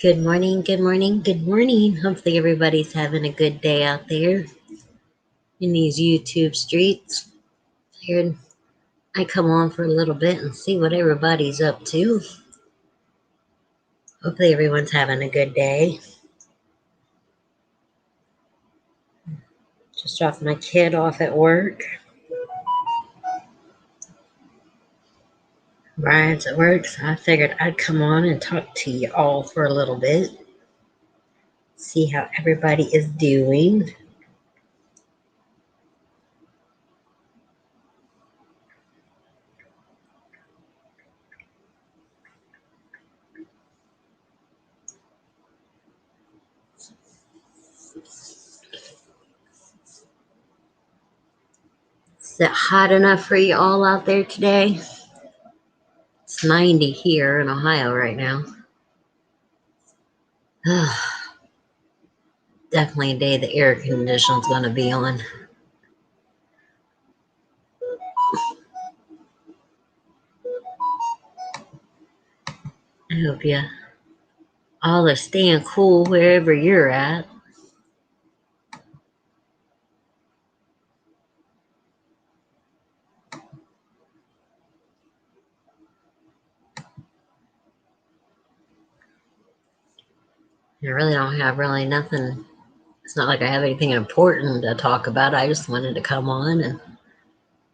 Good morning, good morning, good morning. Hopefully, everybody's having a good day out there in these YouTube streets. Here, I come on for a little bit and see what everybody's up to. Hopefully, everyone's having a good day. Just dropped my kid off at work. Brian's at work, so I figured I'd come on and talk to you all for a little bit. See how everybody is doing. Is it hot enough for you all out there today? It's 90 here in Ohio right now. Definitely a day the air conditioning's going to be on. I hope you all are staying cool wherever you're at. I really don't have nothing. It's not like I have anything important to talk about. I just wanted to come on and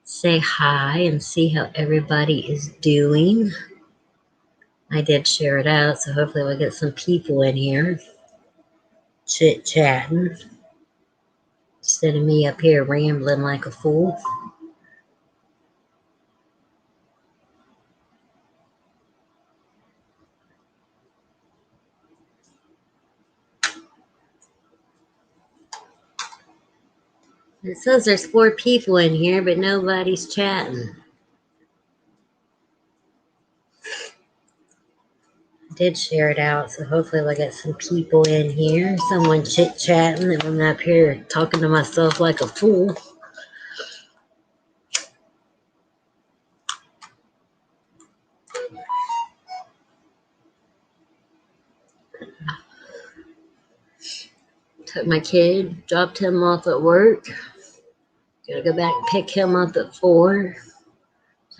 say hi and see how everybody is doing. I did share it out, so hopefully we'll get some people in here chit-chatting instead of me up here rambling like a fool. It says there's 4 people in here, but nobody's chatting. I did share it out, so hopefully we'll get some people in here. Someone chit-chatting, and I'm up here talking to myself like a fool. Took my kid, dropped him off at work. Gotta go back and pick him up at 4.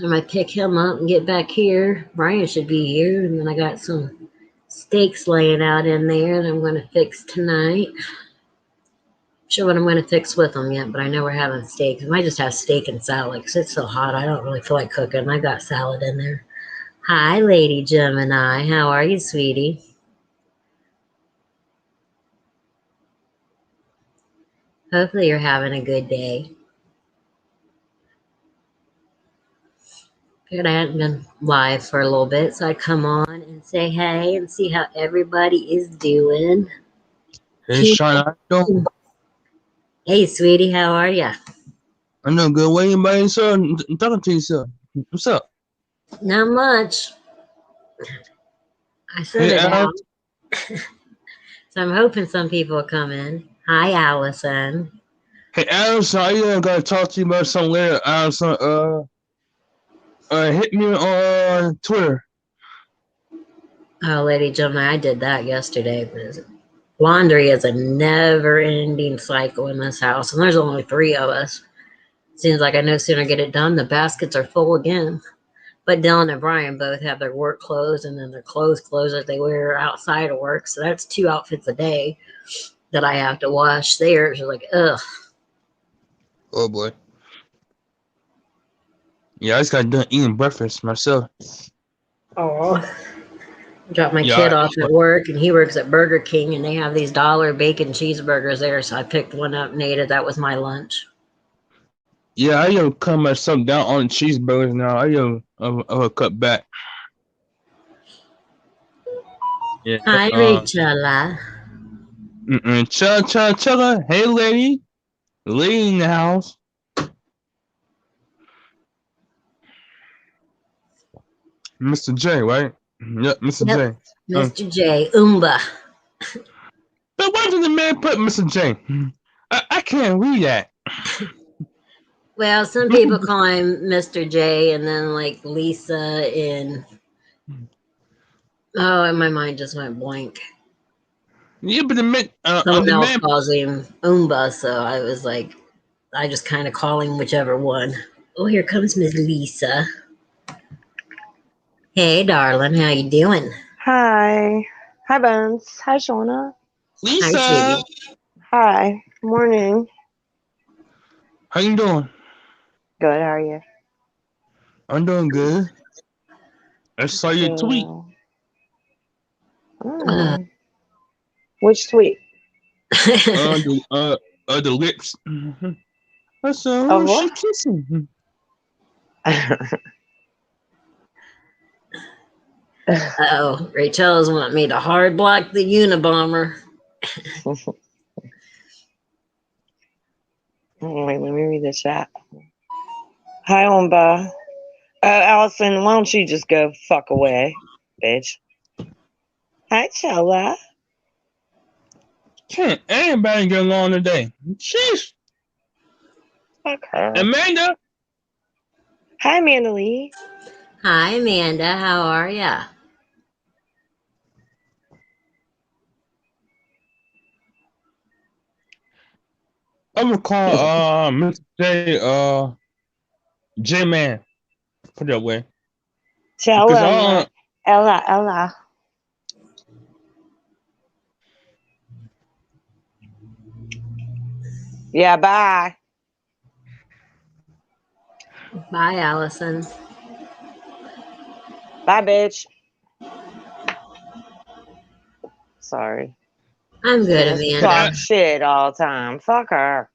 Time I pick him up and get back here, Brian should be here. And then I got some steaks laying out in there that I'm going to fix tonight. Not sure what I'm going to fix with them yet, but I know we're having steak. I might just have steak and salad because it's so hot. I don't really feel like cooking. I got salad in there. Hi, Lady Gemini. How are you, sweetie? Hopefully you're having a good day. Figured I hadn't been live for a little bit, so I'd come on and say hey and see how everybody is doing. Hey, Sean, how you doing? Hey, sweetie, how are ya? I'm doing good. What you by yourself? I'm talking to yourself. What's up? Not much. I sent Hey, it out. Alex. So I'm hoping some people will come in. Hi, Allison. Hey, Alex, I gotta talk to you about something later. Allison, hit me on Twitter. Oh, Lady Gemini, I did that yesterday. Laundry is a never-ending cycle in this house, and there's only 3 of us. Seems like I no sooner get it done, the baskets are full again. But Dylan and Brian both have their work clothes and then their clothes that they wear outside of work. So that's 2 outfits a day that I have to wash. Theirs are like, ugh. Oh, boy. Yeah, I just got done eating breakfast myself. Oh. Dropped my kid off at work, and he works at Burger King, and they have these $1 bacon cheeseburgers there. So I picked one up and ate it. That was my lunch. Yeah, I cut myself down on cheeseburgers now. I cut back. Yeah. Hi, Rachel. Chugga. Hey, lady. Lady in the house. Mr. J, right? Yep, Mr. J. Mr. J. Oomba. But why did the man put Mr. J? I can't read that. Well, some people call him Mr. J, and then like Lisa and... Oh, and my mind just went blank. Yeah, but Someone the else man. calls him Oomba, so I was like, I just kind of call him whichever one. Oh, here comes Miss Lisa. Hey, darling, how you doing? Hi. Hi, Bones. Hi, Shauna. Hi, Lisa, sweetie. Hi. Morning. how you doing? Good. How are you? I'm doing good. I saw your tweet. Good. Uh, Oh. Which tweet? The the lips. I said, Of oh, what? she kissing. oh, Rachel's want me to hard block the Unabomber. Wait, let me read the chat. Hi, Omba. Allison, why don't you just go fuck away, bitch? Hi, Chella. Can't anybody get along today? Jeez, Fuck her. Amanda. Hi, Mandalee. Hi, Amanda. How are ya? I'm gonna call Mr. J J Man. Put it that way. Because I Chella. don't. Ella. Yeah, bye. Bye, Allison. Bye, bitch. Sorry. I'm good, Just talk Amanda. shit all the time. Fuck her.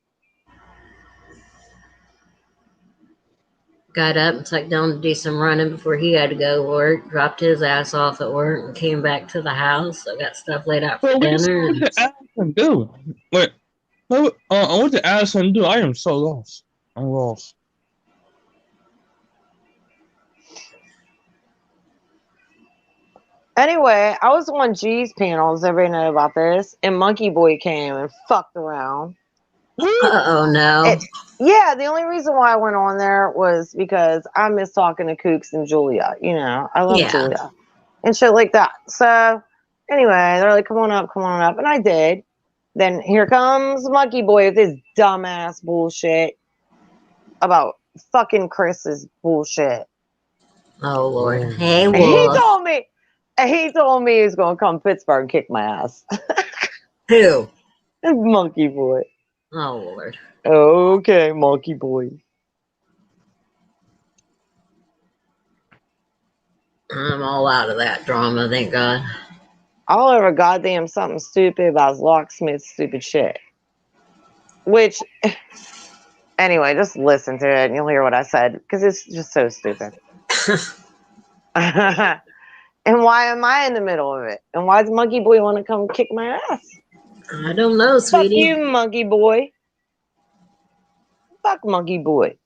Got up and took down to do some running before he had to go to work. Dropped his ass off at work and came back to the house. I got stuff laid out for But dinner. what did Allison do? Wait, what did Allison do? I am so lost. I'm lost. Anyway, I was on G's panels. Everybody know about this. And Monkey Boy came and fucked around. Oh no. Yeah, the only reason why I went on there was because I miss talking to Kooks and Julia. You know, I love Yeah. Julia and shit like that. So anyway, they're like, come on up. And I did. Then here comes Monkey Boy with his dumbass bullshit about fucking Chris's bullshit. Oh Lord. Hey He Wolf. told me he was gonna come to Pittsburgh and kick my ass. Who? Monkey Boy. Oh Lord. Okay, Monkey Boy. I'm all out of that drama, thank God. I'll ever goddamn something stupid about locksmith stupid shit. Which, anyway, just listen to it and you'll hear what I said because it's just so stupid. And why am I in the middle of it? And why does Monkey Boy want to come kick my ass? I don't know, Fuck sweetie. you, Monkey Boy. Fuck Monkey Boy.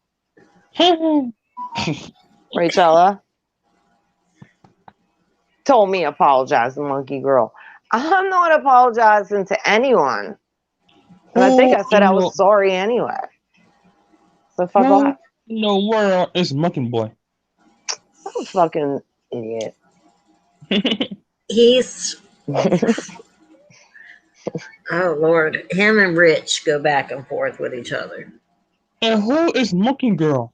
Rachella told me apologize to Monkey Girl. I'm not apologizing to anyone. And I think I said I was sorry anyway. So fuck off. In the world is Monkey Boy? I'm a fucking idiot. He's oh Lord. Him and Rich go back and forth with each other. And who is Monkey Girl?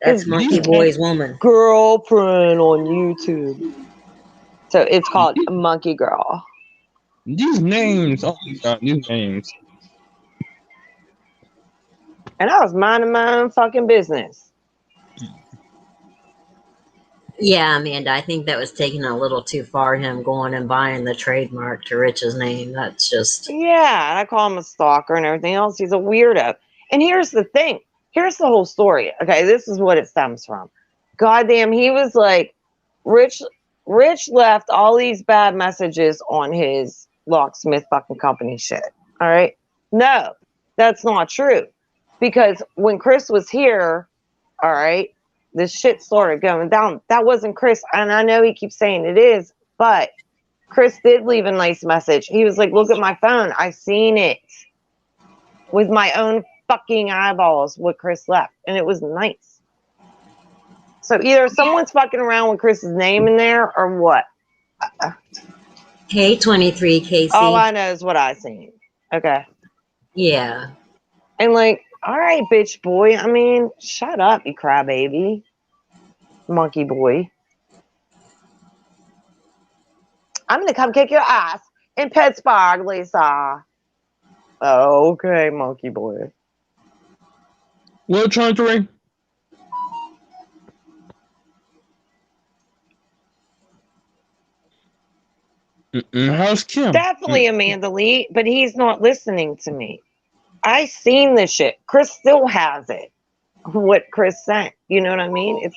That's Monkey Boy's woman. Girlfriend on YouTube. So it's called Monkey Girl. These names, oh my God, these names. And I was minding my own fucking business. Yeah, Amanda, I think that was taking a little too far, him going and buying the trademark to Rich's name. That's just... Yeah, and I call him a stalker and everything else. He's a weirdo. And here's the thing. Here's the whole story. Okay, this is what it stems from. Goddamn, he was like, Rich left all these bad messages on his locksmith fucking company shit. All right? No, that's not true. Because when Chris was here, all right, this shit started going down. That wasn't Chris. And I know he keeps saying it is, but Chris did leave a nice message. He was like, look at my phone. I seen it with my own fucking eyeballs, what Chris left. And it was nice. So either someone's fucking around with Chris's name in there or what? Hey, 23 Casey. All I know is what I seen. Okay. Yeah. And like, all right, bitch boy. I mean, shut up, you crybaby. Monkey boy. I'm gonna come kick your ass in Pittsburgh, Lisa. Oh, okay, monkey boy. What, 23? How's Kim? Definitely Amanda Lee, but he's not listening to me. I seen this shit. Chris still has it. What Chris sent. You know what I mean?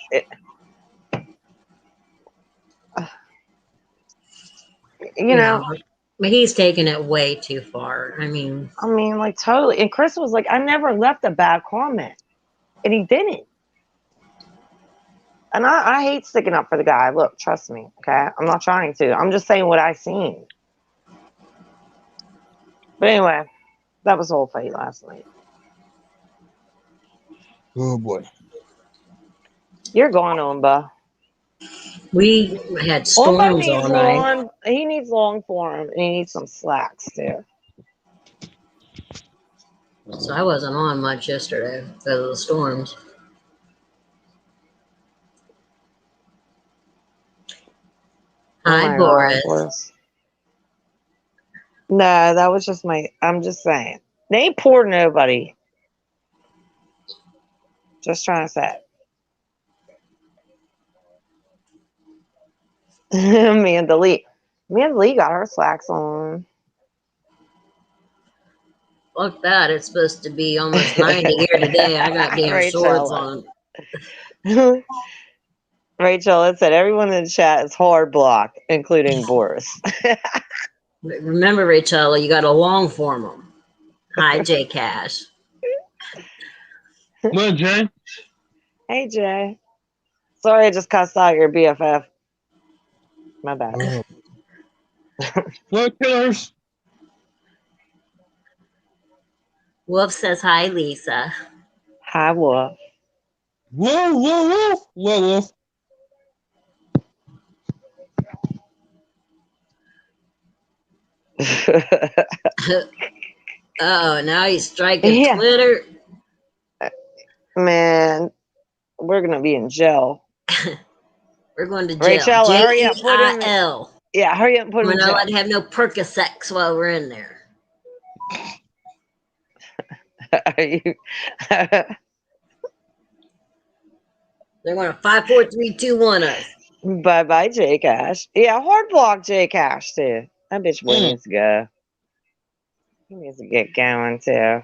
You know. But he's taking it way too far. I mean, like totally. And Chris was like, I never left a bad comment. And he didn't. And I hate sticking up for the guy. Look, trust me, okay? I'm not trying to. I'm just saying what I seen. But anyway, that was the whole fight last night. Oh, boy. You're going, Umba. we had storms all night. He needs long form, and he needs some slacks, too. So I wasn't on much yesterday because of the storms. Hi, Boris. No, that was just I'm just saying. They ain't poor nobody. Just trying to say. Amanda Lee got her slacks on. Fuck that. It's supposed to be almost 90 here today. I got damn shorts on. Rachel, it said everyone in the chat is hard blocked, including Boris. Remember, Rachel, you got to long form them. Hi, J Cash. What, Jay? Hey, Jay. Sorry I just cussed out your BFF. My bad. What, killers? Wolf says hi, Lisa. Hi, Wolf. Whoa, whoa, whoa. Whoa, Wolf. Oh, now he's striking Twitter. Man, we're going to be in jail. We're going to jail. Rachel, hurry up. Put him J-E-I-L. Yeah, hurry up and put him in jail. We're not allowed to have no Percocets while we're in there. Are you... They're going to 5, 4, 3, 2, 1 us. Bye-bye, J Cash. Yeah, hard block J Cash, too. That bitch boy needs to go. He needs to get going, too.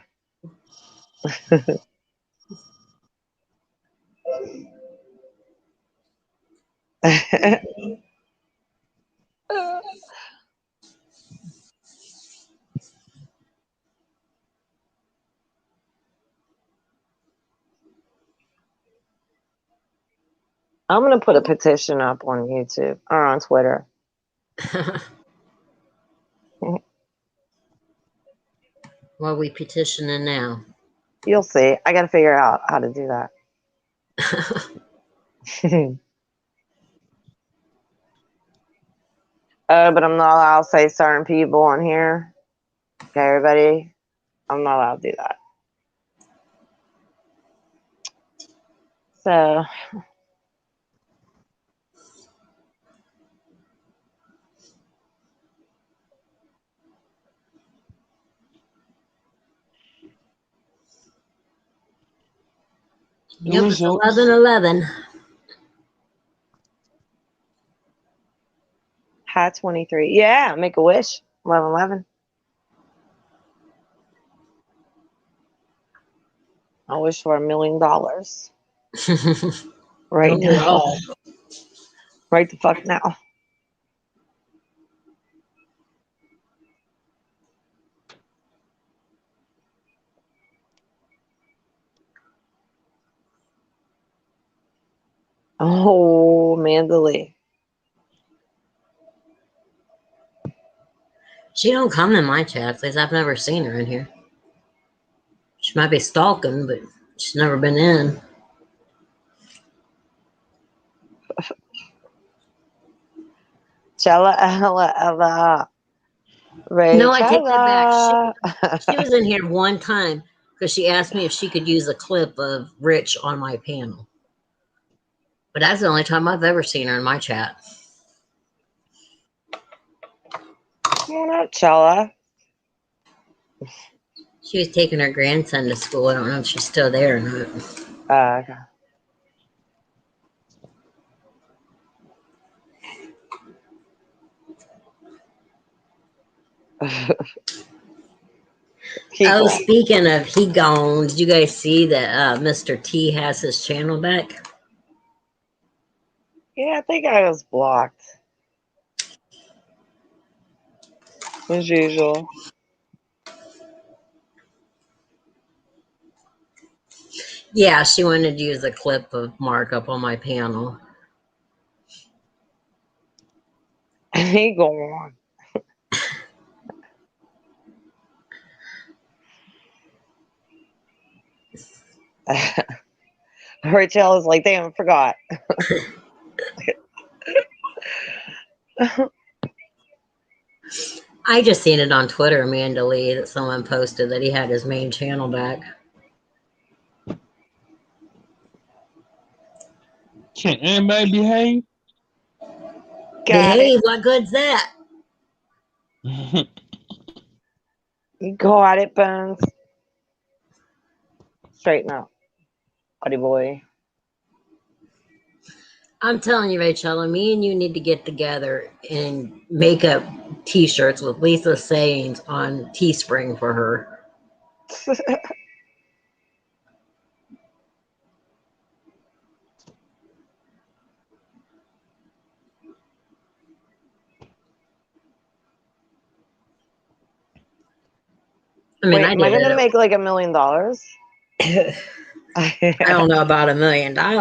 I'm going to put a petition up on YouTube or on Twitter. What are we petitioning now? You'll see. I got to figure out how to do that. But I'm not allowed to say certain people on here. Okay, everybody? I'm not allowed to do that. So... Yep, it's 11:11. Hi, 23. Yeah, make a wish. 11:11. I wish for $1 million. Right now. Right the fuck now. Oh, Amanda Lee. She don't come in my chat, at least I've never seen her in here. She might be stalking, but she's never been in. Chella, Ella, Ella. No, I take that back. She Rachella. was in here one time because she asked me if she could use a clip of Rich on my panel. But that's the only time I've ever seen her in my chat. Come on up, Chella. She was taking her grandson to school. I don't know if she's still there or not. Okay. Oh, speaking of he gone, did you guys see that Mr. T has his channel back? Yeah, I think I was blocked. As usual. Yeah, she wanted to use a clip of Mark up on my panel. He go on. Rachel is like, damn, I forgot. I just seen it on Twitter, Amanda Lee, that someone posted that he had his main channel back. Can't anybody behave? Behave, what good's that? You got it, Bones. Straighten up, buddy boy. I'm telling you, Rachel, me and you need to get together and make up t-shirts with Lisa's sayings on Teespring for her. I mean, Wait, am I gonna make like $1 million? I don't know about $1 million, but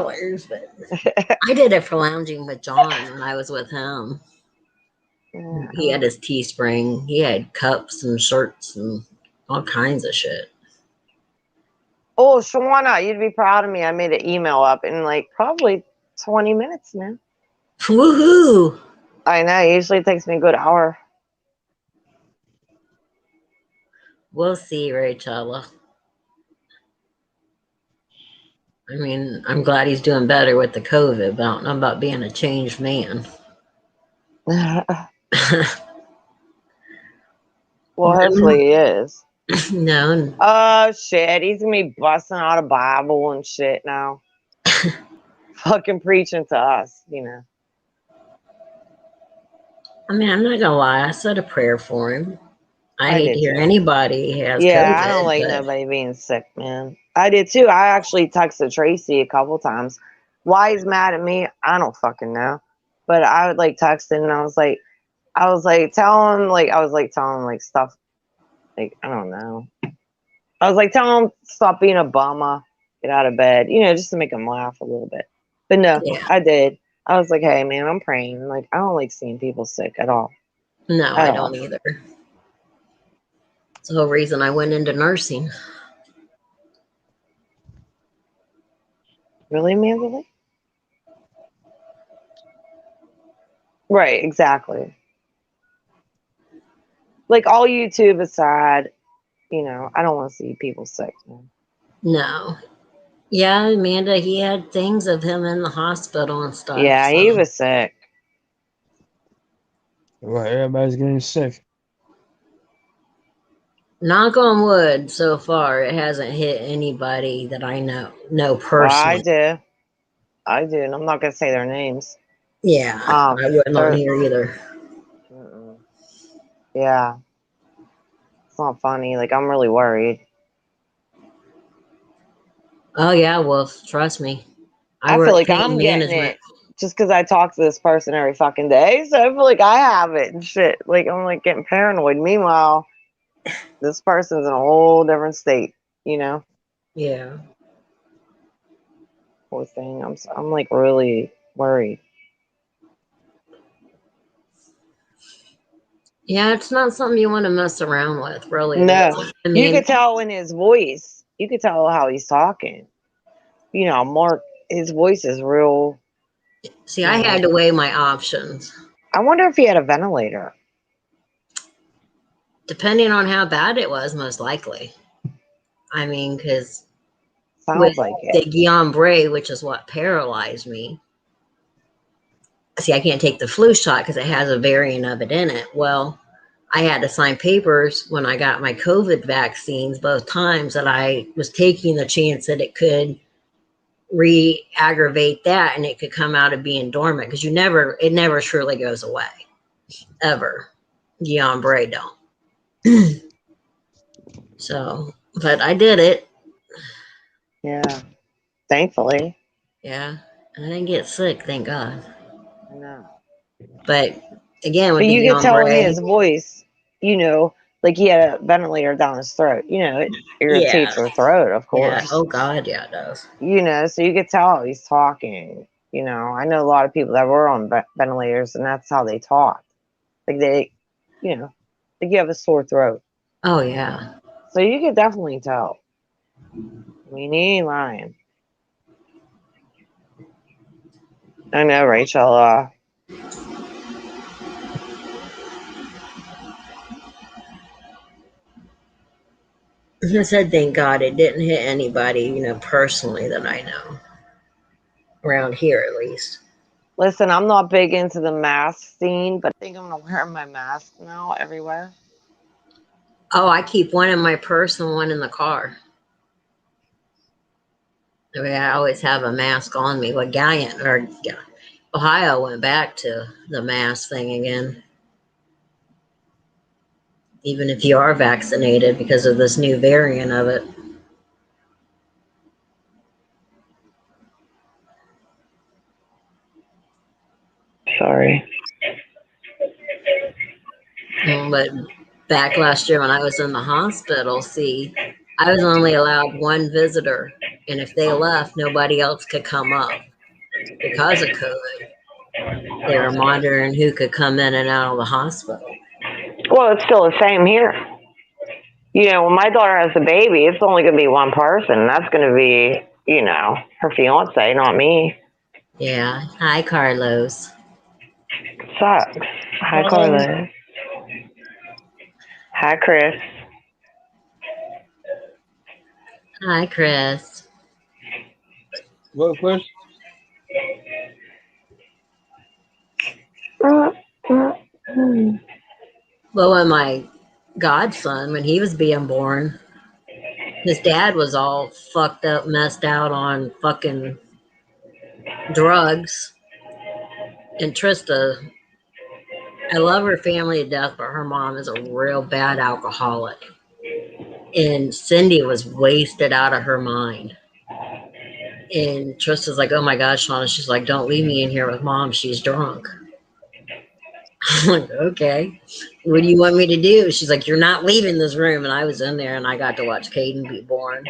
I did it for Lounging with John when I was with him. Yeah. He had his Teespring. He had cups and shirts and all kinds of shit. Oh, Shawana, you'd be proud of me. I made an email up in like probably 20 minutes, man. Woohoo! I know. Usually it takes me a good hour. We'll see, Rachel. I mean, I'm glad he's doing better with the COVID, but I don't know about being a changed man. Well, hopefully he is. No. Oh, shit. He's going to be busting out a Bible and shit now. Fucking preaching to us, you know. I mean, I'm not going to lie. I said a prayer for him. I hate to hear anybody has COVID. Yeah, I don't like nobody being sick, man. I did too. I actually texted Tracy a couple times. Why he's mad at me, I don't fucking know. But I would like text him and I was like telling him stuff. Like, I don't know. I was like, tell him stop being a bummer, get out of bed, you know, just to make him laugh a little bit. But no, yeah. I did. I was like, hey man, I'm praying. Like, I don't like seeing people sick at all. No, I don't either. It's the whole reason I went into nursing. Really, Amanda? Right, exactly. Like, all YouTube aside, you know, I don't want to see people sick, man. No. Yeah, Amanda, he had things of him in the hospital and stuff. Yeah, he was sick. Well, everybody's getting sick. Knock on wood, so far, it hasn't hit anybody that I know personally. Well, I do, and I'm not going to say their names. Yeah, I wouldn't on here either. Yeah. It's not funny. Like, I'm really worried. Oh, yeah, well, trust me. I feel like I'm getting it just because I talk to this person every fucking day. So I feel like I have it and shit. Like, I'm like getting paranoid. Meanwhile, this person's in a whole different state, you know? Yeah. Poor thing. I'm like really worried. Yeah, it's not something you want to mess around with, really. No. I mean, you could tell in his voice. You could tell how he's talking. You know, Mark, his voice is real. See, I had to weigh my options. I wonder if he had a ventilator. Depending on how bad it was, most likely. I mean, because with Sounds like the it. Guillain-Barré, which is what paralyzed me. See, I can't take the flu shot because it has a variant of it in it. Well, I had to sign papers when I got my COVID vaccines both times that I was taking the chance that it could re-aggravate that and it could come out of being dormant because it never truly goes away. Ever. Guillain-Barré don't. So, but I did it. Yeah. Thankfully. Yeah. I didn't get sick, thank God. I know. But again, with But the you could tell in Guillain-Barré, his voice, like he had a ventilator down his throat. It yeah. irritates your throat, of Yeah. course. Oh God, yeah, it does. So you could tell he's talking. I know a lot of people that were on ventilators, and that's how they talk. Like like you have a sore throat. Oh yeah. So you could definitely tell. I mean, he ain't lying. I know, Rachel. I said, thank God it didn't hit anybody, personally that I know. Around here, at least. Listen, I'm not big into the mask scene, but I think I'm gonna wear my mask now everywhere. Oh, I keep one in my purse and one in the car. I mean, I always have a mask on me. But Ohio went back to the mask thing again. Even if you are vaccinated because of this new variant of it. Sorry. But back last year when I was in the hospital, I was only allowed one visitor. And if they left, nobody else could come up because of COVID. They were monitoring who could come in and out of the hospital. Well, it's still the same here. When my daughter has a baby, it's only going to be one person. That's going to be, her fiance, not me. Yeah. Hi, Carlos. Sucks. Hi, Carlos. Hi, Chris. Hi, Chris. What, Chris? Well, when my godson, when he was being born, his dad was all fucked up, messed out on fucking drugs. And Trista, I love her family to death, but her mom is a real bad alcoholic. And Cindy was wasted out of her mind. And Trista's like, oh my God, Shauna. She's like, don't leave me in here with mom. She's drunk. I'm like, okay. What do you want me to do? She's like, you're not leaving this room. And I was in there and I got to watch Caden be born.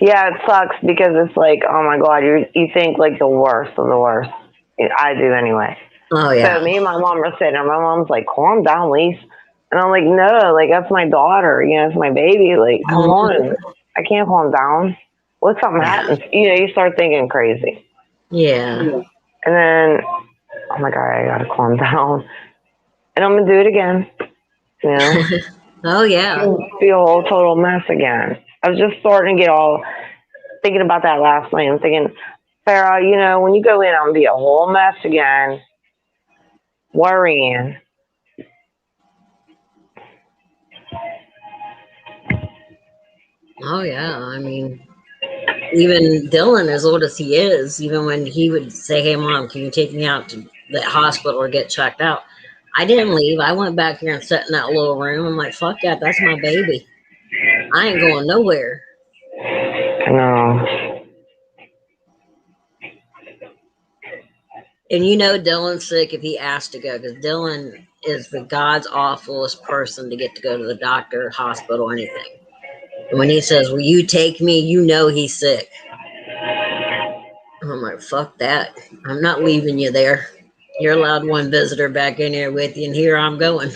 Yeah, it sucks because it's like, oh my God, you think like the worst of the worst. I do anyway. Oh, yeah. So me and my mom are sitting there. My mom's like, calm down, Lise. And I'm like, no, like that's my daughter. It's my baby. Like, come on. I can't calm down. What something happens? You start thinking crazy. Yeah. And then, oh my God, I gotta calm down. And I'm gonna do it again. Oh, yeah. Be a whole total mess again. I was just starting to get all thinking about that last night. I'm thinking, Farrah, when you go in, I'm gonna be a whole mess again. Worrying. Oh, yeah. I mean, even Dylan, as old as he is, even when he would say, hey, Mom, can you take me out to the hospital or get checked out? I didn't leave. I went back here and sat in that little room. I'm like, fuck that. That's my baby. I ain't going nowhere. No. And Dylan's sick if he asked to go, because Dylan is the God's awfulest person to get to go to the doctor, hospital, anything. And when he says, will you take me? He's sick. I'm like, fuck that. I'm not leaving you there. You're allowed one visitor back in here with you, and here I'm going.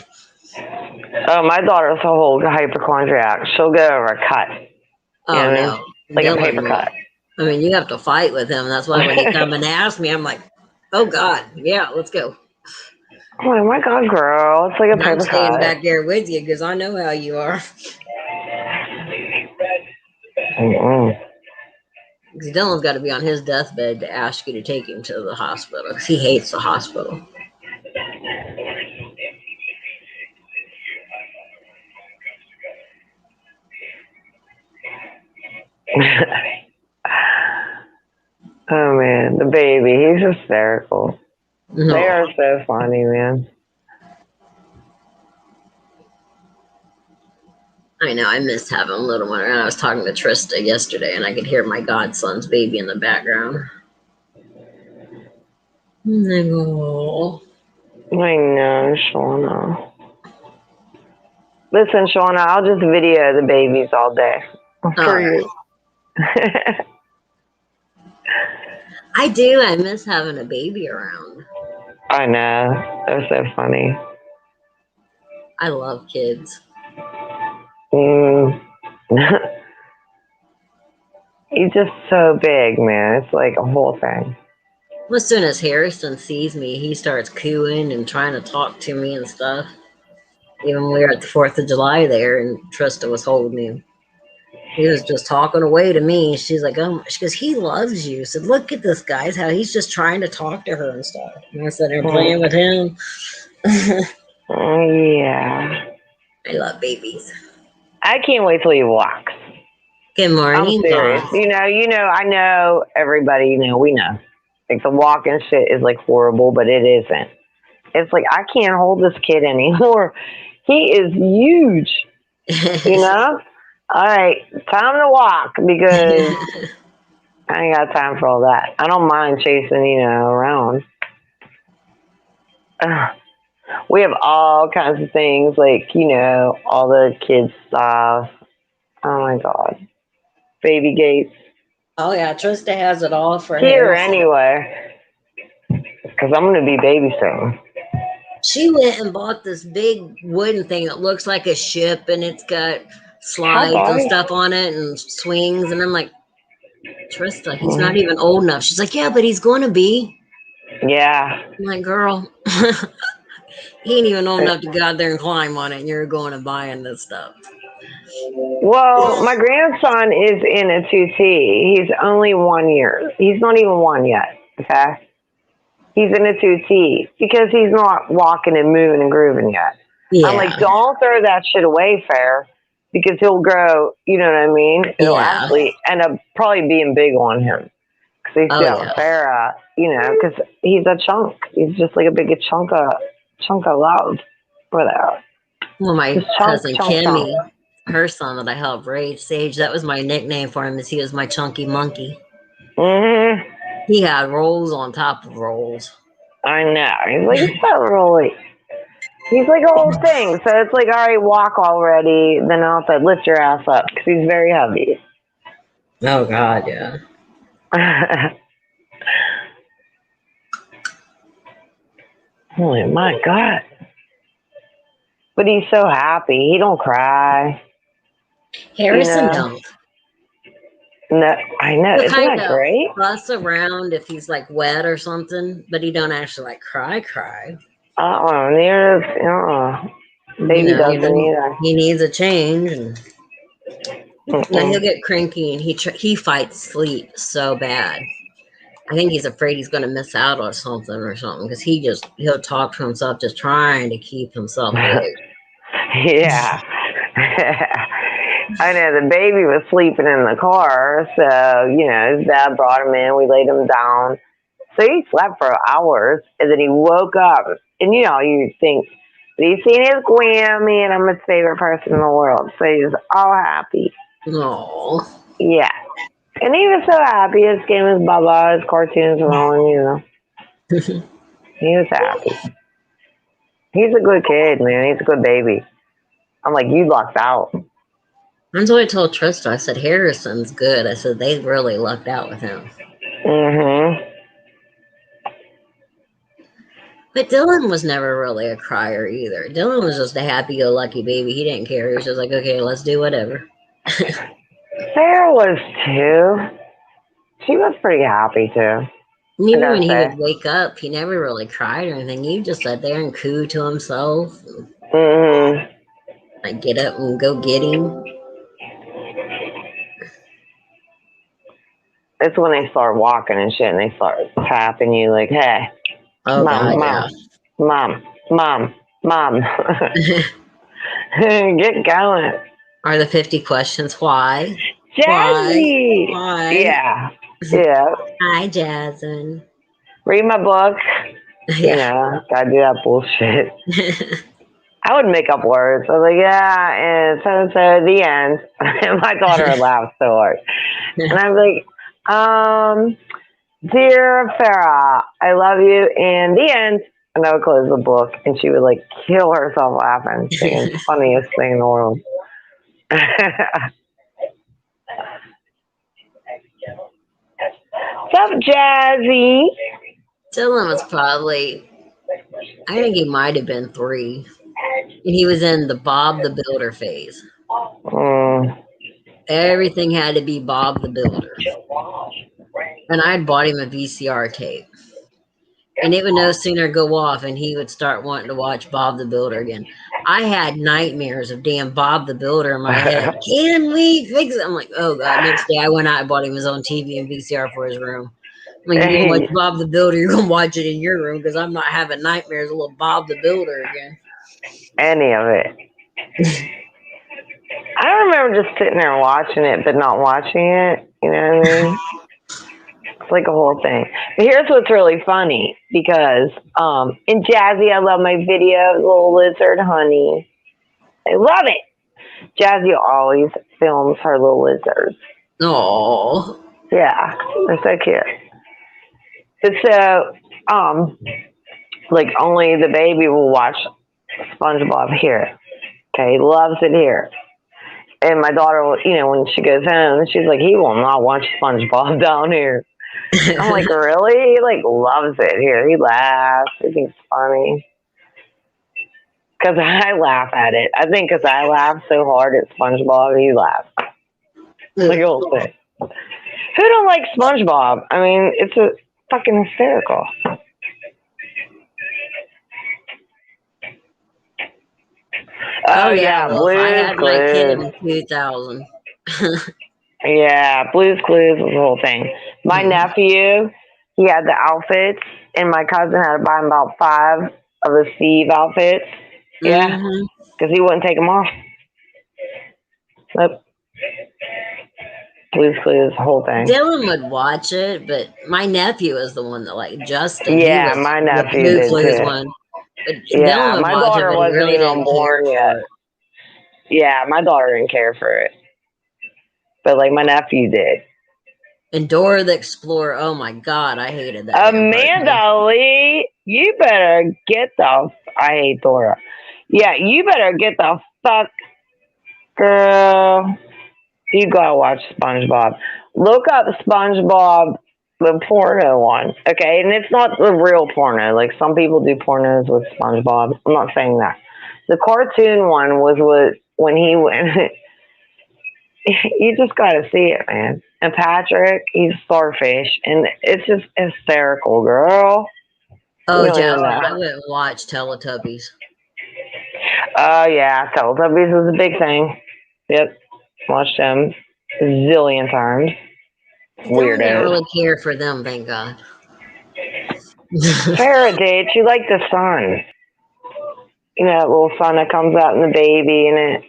Oh, my daughter's a whole hypochondriac. She'll go over a cut. Oh no, Like a Dylan paper will. cut. I mean, you have to fight with him. That's why when he come and ask me, I'm like, oh God, yeah, let's go. Oh my God, girl. It's like a And I'm paper staying cut. back there with you because I know how you are. Because Dylan's got to be on his deathbed to ask you to take him to the hospital because he hates the hospital. Oh man, the baby, he's hysterical. No. They are so funny, man. I know, I miss having a little one. And I was talking to Trista yesterday and I could hear my godson's baby in the background. No. I know, Shauna. Listen, Shauna, I'll just video the babies all day for you. I do. I miss having a baby around. I know. They're so funny. I love kids. He's just so big, man. It's like a whole thing. Well, as soon as Harrison sees me, he starts cooing and trying to talk to me and stuff. Even when we were at the 4th of July there and Trista was holding him. He was just talking away to me. She's like, oh, she goes, he loves you. I said, look at this guy, how he's just trying to talk to her and stuff. And I said, they're playing with him. Yeah. I love babies. I can't wait till he walks. Good morning, I'm serious. Boss. I know everybody, we know. Like the walking shit is like horrible, but it isn't. It's like I can't hold this kid anymore. He is huge. All right, time to walk because I ain't got time for all that. I don't mind chasing, around. We have all kinds of things like, all the kids stuff. Oh my God. Baby gates. Oh yeah, Trista has it all for Here Harrison. anyway. Because I'm going to be babysitting. She went and bought this big wooden thing that looks like a ship and it's got slides and stuff on it and swings. And I'm like, Trista, he's not even old enough. She's like, yeah, but he's going to be. Yeah. I'm like, girl, he ain't even old enough to go out there and climb on it. And you're going and buying this stuff. Well, my grandson is in a 2T. He's only 1 year. He's not even one yet. Okay. He's in a 2T because he's not walking and moving and grooving yet. Yeah. I'm like, don't throw that shit away, Fair, because he'll grow, you know what I mean? It'll actually end up probably being big on him. Because he's got Farrah, because he's a chunk. He's just like a big chunk of love for that. Well, my cousin Kimmy, her son that I helped raise, Sage, that was my nickname for him, is he was my chunky monkey. Mm-hmm. He had rolls on top of rolls. I know. He's like, it's not really. He's like a whole thing. So it's like, all right, walk already. Then I'll have to lift your ass up because he's very heavy. Oh, God, yeah. Oh, my God. But he's so happy. He don't cry. Harrison don't. No, I know. He'll Isn't that great? Fuss around if he's like wet or something, but he don't actually like cry. Baby doesn't either. He needs a change, and he'll get cranky, and he fights sleep so bad. I think he's afraid he's going to miss out on something because he'll talk to himself, just trying to keep himself awake. Yeah. I know the baby was sleeping in the car, so, his dad brought him in, we laid him down. So he slept for hours, and then he woke up, and, you think, but he's seen his Grammy, and I'm his favorite person in the world, so he's all happy. Aww. Yeah. And he was so happy, his game was Bubba, his cartoons were on, He was happy. He's a good kid, man, he's a good baby. I'm like, you lucked out. That's what I told Trista. I said, Harrison's good. I said, they really lucked out with him. Mm-hmm. But Dylan was never really a crier either. Dylan was just a happy-go-lucky baby. He didn't care. He was just like, okay, let's do whatever. Sarah was too. She was pretty happy too. And even gotta when he say. would wake up, he never really cried or anything. He just sat there and coo to himself. Mm-hmm. Like, get up and go get him. It's when they start walking and shit, and they start tapping you like, "Hey, Oh, mom, God, mom, mom, mom, yeah. get going." Are the 50 questions why? Jazzy! Why? Yeah. Yeah. Hi, Jasmine. Read my book. You Yeah. know, gotta do that bullshit. I would make up words. I was like, yeah, and so, the end. And my daughter would laugh so hard. And I'm like, dear Farah, I love you, and the end. And I would close the book, and she would like kill herself laughing, saying funniest thing in the world. What's up, Jazzy? Dylan was probably, I think he might have been 3. And he was in the Bob the Builder phase. Everything had to be Bob the Builder. And I'd bought him a VCR tape. And it would no sooner go off and he would start wanting to watch Bob the Builder again. I had nightmares of damn Bob the Builder in my head. Can we fix it? I'm like, oh God. Next day I went out and bought him his own TV and VCR for his room. I'm like, you want to watch Bob the Builder, you're going to watch it in your room because I'm not having nightmares of little Bob the Builder again. Any of it. I remember just sitting there watching it, but not watching it. You know what I mean? It's like a whole thing. But here's what's really funny because in Jazzy, I love my videos, little lizard honey. I love it. Jazzy always films her little lizards. Oh. Yeah, they're so cute. But so, like only the baby will watch SpongeBob here. Okay, loves it here. And my daughter will, you know, when she goes home, she's like, he will not watch SpongeBob down here. I'm like, really? He like loves it here. He laughs. He thinks it's funny. Because I laugh at it. I think because I laugh so hard at SpongeBob, he laughs. Like old thing. Who don't like SpongeBob? I mean, it's a fucking hysterical. Oh yeah, well, if I had my kid Blue's in 2000. Yeah, Blue's Clues was the whole thing. My nephew, he had the outfits, and my cousin had to buy him about 5 of the Steve outfits. Yeah, because he wouldn't take them off. Nope. Blue's Clues, the whole thing. Dylan would watch it, but my nephew is the one that like Justin. Yeah, he was my nephew the Blue did Clues too. one. But Yeah, Dylan would my watch daughter it, but wasn't he really even didn't born care yet. for it. Yeah, my daughter didn't care for it, but like my nephew did. And Dora the Explorer, oh my God, I hated that. Amanda Lee, you better get the. I hate Dora. Yeah, you better get the fuck, girl. You gotta watch SpongeBob. Look up SpongeBob, the porno one, okay? And it's not the real porno. Like some people do pornos with SpongeBob. I'm not saying that. The cartoon one was when he went. You just gotta see it, man. And Patrick, he's starfish, and it's just hysterical, girl. Oh, Jasmine, I wouldn't watch Teletubbies. Oh yeah, Teletubbies was a big thing. Yep, watched them a zillion times. Weirdo. I didn't really care for them, thank God. Farrah did. She liked the sun. You know, that little sun that comes out in the baby and it.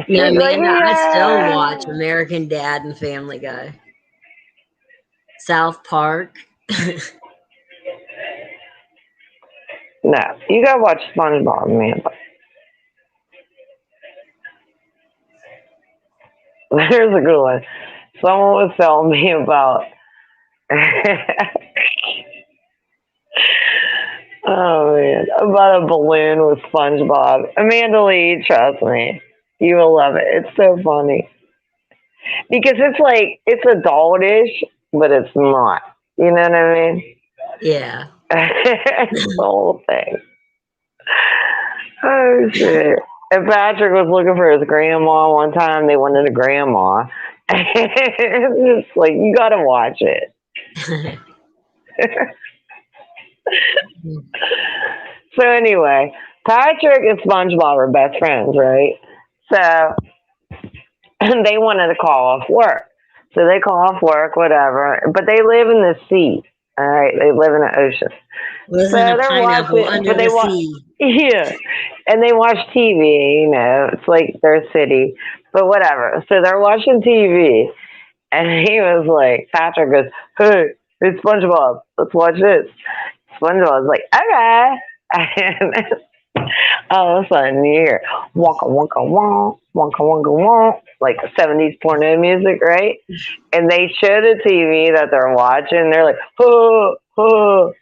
Yeah, Amanda, I still watch American Dad and Family Guy. South Park. No, you gotta watch SpongeBob, man. There's a good one. Someone was telling me about. Oh man, about a balloon with SpongeBob. Amanda Lee, trust me, you will love it. It's so funny because it's like it's adultish, but it's not. You know what I mean? Yeah. It's the whole thing. Oh shit! And Patrick was looking for his grandma one time. They wanted a grandma. It's just like you gotta watch it. So anyway, Patrick and SpongeBob are best friends, right? So and they wanted to call off work. So they call off work, whatever. But they live in the sea. All right, they live in the ocean. So Wasn't a they're pineapple watching, under but the they watch, sea. yeah, and they watch TV. You know, it's like their city, but whatever. So they're watching TV, and he was like, Patrick goes, "Hey, it's SpongeBob. Let's watch this." SpongeBob's like, "Okay." And all of a sudden you hear wonka wonka wonk, wonka wonka wonk, like 70s porno music, right? And they show the TV that they're watching. They're like, oh, oh.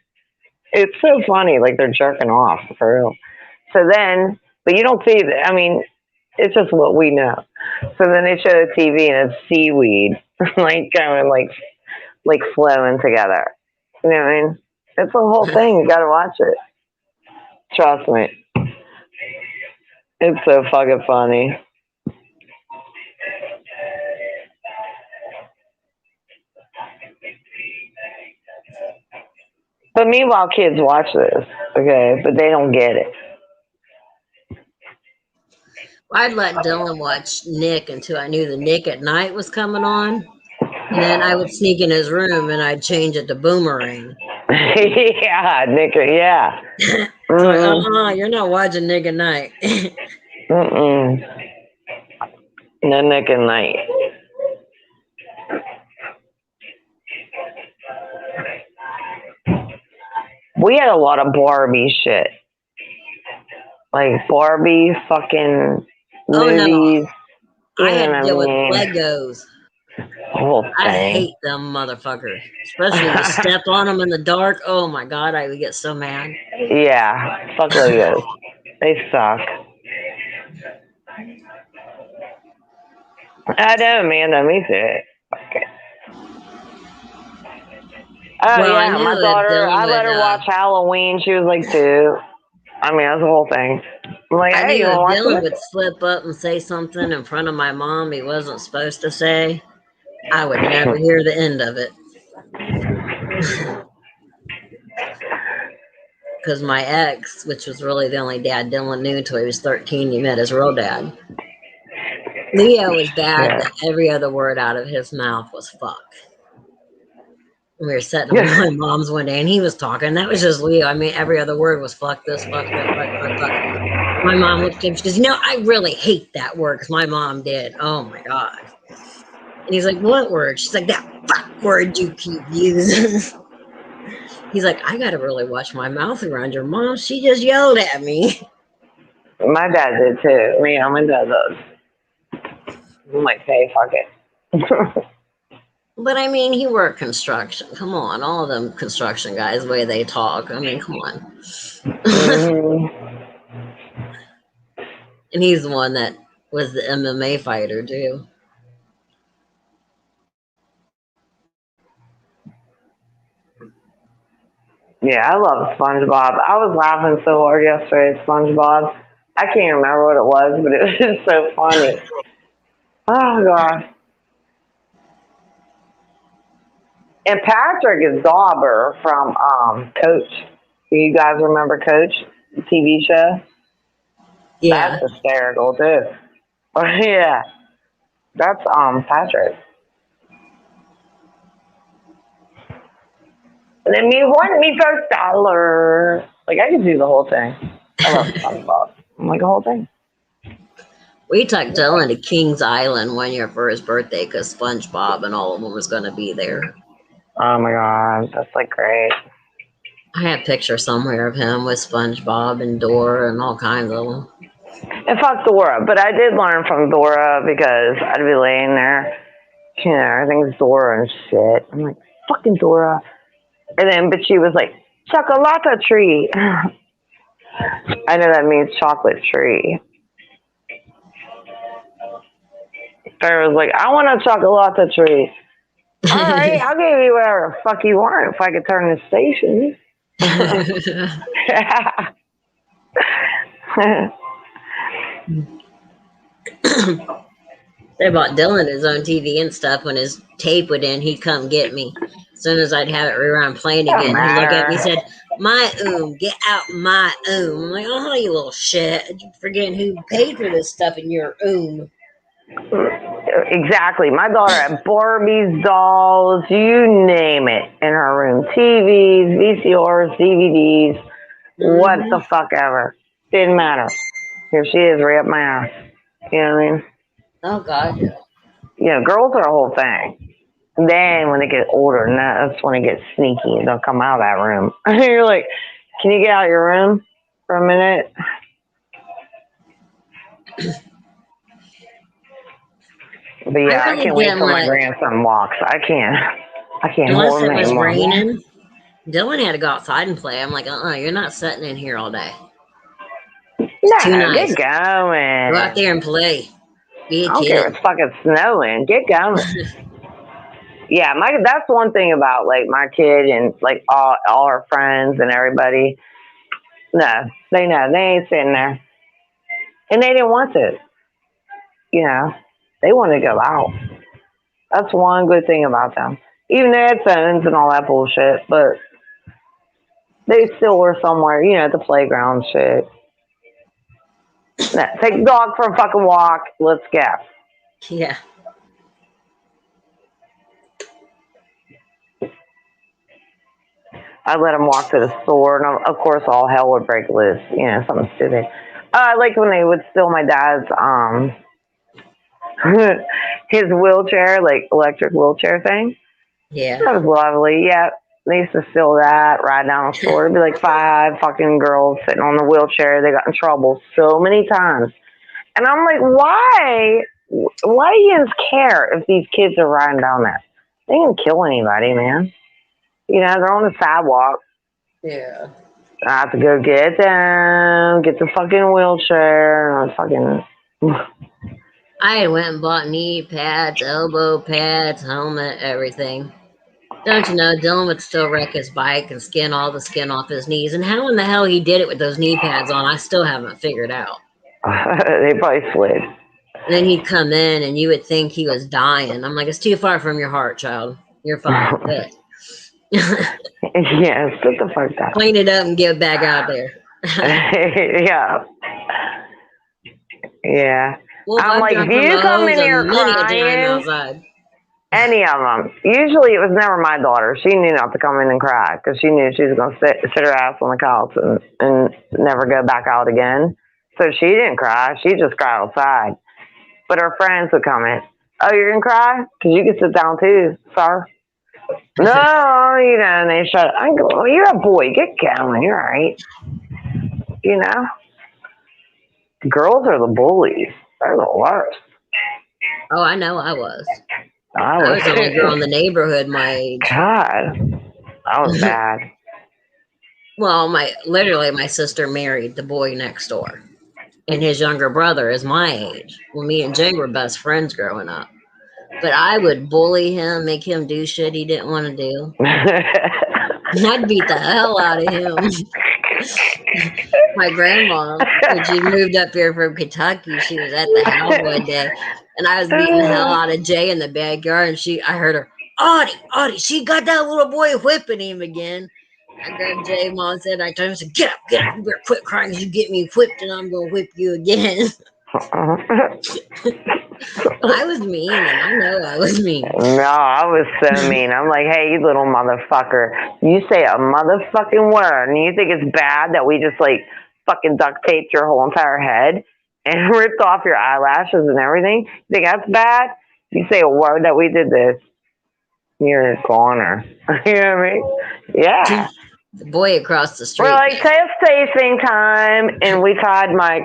It's so funny. Like they're jerking off for real. So then, but you don't see that. I mean, it's just what we know. So then they show the TV and it's seaweed, like going like flowing together. You know what I mean? It's a whole thing. You gotta watch it. Trust me. It's so fucking funny. But meanwhile, kids watch this, okay? But they don't get it. I'd let Dylan watch Nick until I knew the Nick at Night was coming on. And then I would sneak in his room and I'd change it to Boomerang. Yeah, Nick. Yeah. Like, you're not watching Nick at Night. No Nick at Night. We had a lot of Barbie shit. Like Barbie fucking movies. No. I had to deal with mean? Legos. Whole thing. I hate them motherfuckers. Especially when you step on them in the dark. Oh my god, I would get so mad. Yeah, fuck Legos. They suck. I know, Amanda. Me too. Okay. Oh Well, I yeah, knew my that daughter. Dylan I let would, her watch Halloween. She was like 2. I mean, that's the whole thing. I'm like, I hey, knew you if want to Dylan watch would this? slip up and say something in front of my mom he wasn't supposed to say, I would never hear the end of it. Because my ex, which was really the only dad Dylan knew until he was 13, he met his real dad. Leo was bad that every other word out of his mouth was fuck. We were sitting on my mom's one day and he was talking. That was just Leo. I mean, every other word was fuck this, fuck that, fuck. My mom looked at him. She goes, I really hate that word because my mom did. Oh my God. And he's like, what word? She's like, that fuck word you keep using. He's like, I got to really watch my mouth around your mom. She just yelled at me. My dad did too. My dad does. I'm like, hey, fuck it. But I mean, he worked construction. Come on, all of them construction guys, the way they talk. I mean, come on. And he's the one that was the MMA fighter too. Yeah, I love SpongeBob. I was laughing so hard yesterday at SpongeBob. I can't remember what it was, but it was so funny. Oh gosh. And Patrick is Dauber from Coach. Do you guys remember Coach, the TV show? Yeah. That's hysterical too. Yeah. That's Patrick. And then me want me $1. Like I could do the whole thing. I love SpongeBob. I'm like the whole thing. We took Dylan to Kings Island one year for his birthday because SpongeBob and all of them was going to be there. Oh my God, that's like great. I have a picture somewhere of him with SpongeBob and Dora and all kinds of them. And fuck Dora, but I did learn from Dora because I'd be laying there, everything's Dora and shit. I'm like, fucking Dora. And then, but she was like, chocolate tree. I know that means chocolate tree. Sarah was like, I want a chocolate tree. All right, I'll give you whatever the fuck you want if I could turn the station. They bought Dylan his own TV and stuff. When his tape would end, he'd come get me. As soon as I'd have it rewound playing again, he'd look at me and said, "My get out my I'm like, "Oh, you little shit. You're forgetting who paid for this stuff in your Exactly. My daughter had Barbies, dolls, you name it, in her room. TVs, VCRs, DVDs, what the fuck ever. Didn't matter. Here she is, right up my ass. You know what I mean? Oh, God. You know, girls are a whole thing. And then when they get older, that's when it gets sneaky and they'll come out of that room. You're like, can you get out of your room for a minute? But yeah, I can't wait till my grandson walks. I can't unless hold him it was anymore. raining. Dylan had to go outside and play. I'm like, you're not sitting in here all day. It's too nice. Get going. Go out there and play. Be a I don't kid. care if it's fucking snowing. Get going. Yeah, that's one thing about like my kid and like all her friends and everybody. No, they ain't sitting there, and they didn't want to. You know, they want to go out. That's one good thing about them. Even they had phones and all that bullshit, but they still were somewhere, you know, at the playground shit. No, take the dog for a fucking walk. Let's go. Yeah. I let him walk to the store, and of course, all hell would break loose. You know, something stupid. I like when they would steal my dad's his wheelchair, like electric wheelchair thing. Yeah. That was lovely. Yeah, they used to steal that, ride down the store. It'd be like 5 fucking girls sitting on the wheelchair. They got in trouble so many times, and I'm like, why? Why do you guys care if these kids are riding down there? They didn't kill anybody, man. You know, they're on the sidewalk. Yeah. I have to go get them, get the fucking wheelchair, and I went and bought knee pads, elbow pads, helmet, everything. Don't you know, Dylan would still wreck his bike and skin all the skin off his knees. And how in the hell he did it with those knee pads on, I still haven't figured out. They probably slid. And then he'd come in and you would think he was dying. I'm like, it's too far from your heart, child. You're fine. Good. Yeah, sit the fuck down. Clean it up and get it back out there. Yeah. Yeah. Well, I'm like, if you come in here crying, any of them. Usually it was never my daughter. She knew not to come in and cry because she knew she was going to sit her ass on the couch and never go back out again. So she didn't cry. She just cried outside. But her friends would come in. Oh, you're going to cry? Because you can sit down too, sir. No, you know, and they shut. I go, oh, you're a boy. Get going. You're all right. You know? Girls are the bullies. They're the worst. Oh, I know I was. I was the only girl in the neighborhood my age. God. That was bad. Well, my sister married the boy next door. And his younger brother is my age. Well, me and Jay were best friends growing up. But I would bully him, make him do shit he didn't want to do. I'd beat the hell out of him. My grandma, when she moved up here from Kentucky, she was at the house one day, and I was beating the hell out of Jay in the backyard, and I heard her, Audie, she got that little boy whipping him again. I grabbed Jay, Mom said, I told him, I said, get up, you better quit crying, you get me whipped, and I'm going to whip you again. I was mean, and I know I was mean. No, I was so mean. I'm like, hey, you little motherfucker. You say a motherfucking word, and you think it's bad that we just, like, fucking duct taped your whole entire head and ripped off your eyelashes and everything? You think that's bad? You say a word that we did this, you're a goner. You know what I mean? Yeah. The boy across the street. We're like, saving time, and we tied my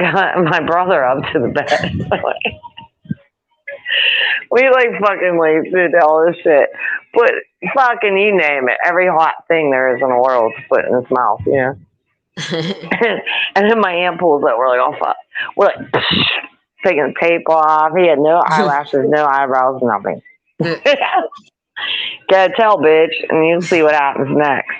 brother up to the bed. We fucking did all this shit. But fucking you name it, every hot thing there is in the world to put in his mouth, you know? And then my aunt pulls up, we're like, oh fuck. We're like, taking the tape off. He had no eyelashes, no eyebrows, nothing. Gotta tell, bitch, and you'll see what happens next.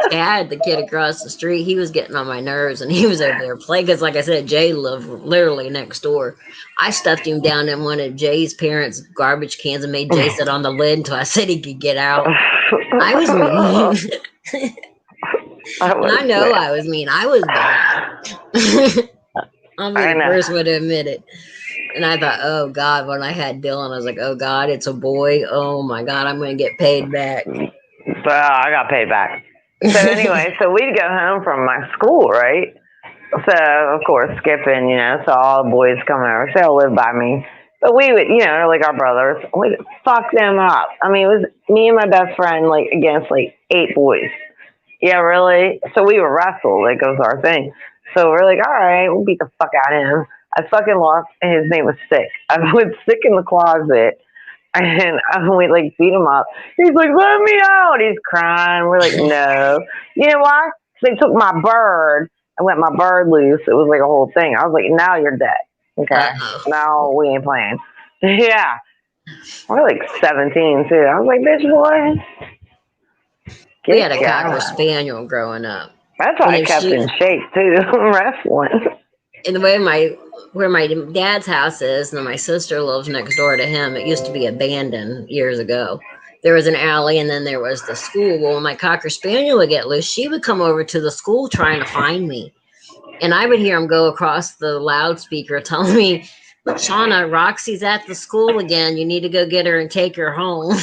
Dad, the kid across the street, he was getting on my nerves, and he was over there playing. Because, like I said, Jay lived literally next door. I stuffed him down in one of Jay's parents' garbage cans and made Jay sit on the lid until I said he could get out. I was mean. I know I was mean. I was bad. I'll be the first one to admit it. And I thought, oh God, when I had Dylan, I was like, oh God, it's a boy. Oh my God, I'm going to get paid back. So I got paid back. So anyway, so we'd go home from my school, right? So of course, skipping, so all the boys come over. So they all live by me. But we would, like our brothers, we'd fuck them up. I mean, it was me and my best friend, like, against, like, 8 boys. Yeah, really? So we would wrestle. Like, it was our thing. So we're like, all right, we'll beat the fuck out of him. I fucking lost, and his name was Sick. I was sick in the closet, and we, like, beat him up. He's like, let me out. He's crying. We're like, no. You know why? Because they took my bird and let my bird loose. It was like a whole thing. I was like, now you're dead. Okay. Uh-oh. Now we ain't playing. Yeah. We're like 17, too. I was like, bitch, boy. We had a Cocker Spaniel growing up. That's why I kept in shape, too, wrestling. And the way where my dad's house is, and my sister lives next door to him, it used to be abandoned years ago. There was an alley, and then there was the school. Well, when my Cocker Spaniel would get loose, she would come over to the school trying to find me. And I would hear him go across the loudspeaker telling me, look, Shauna, Roxy's at the school again. You need to go get her and take her home.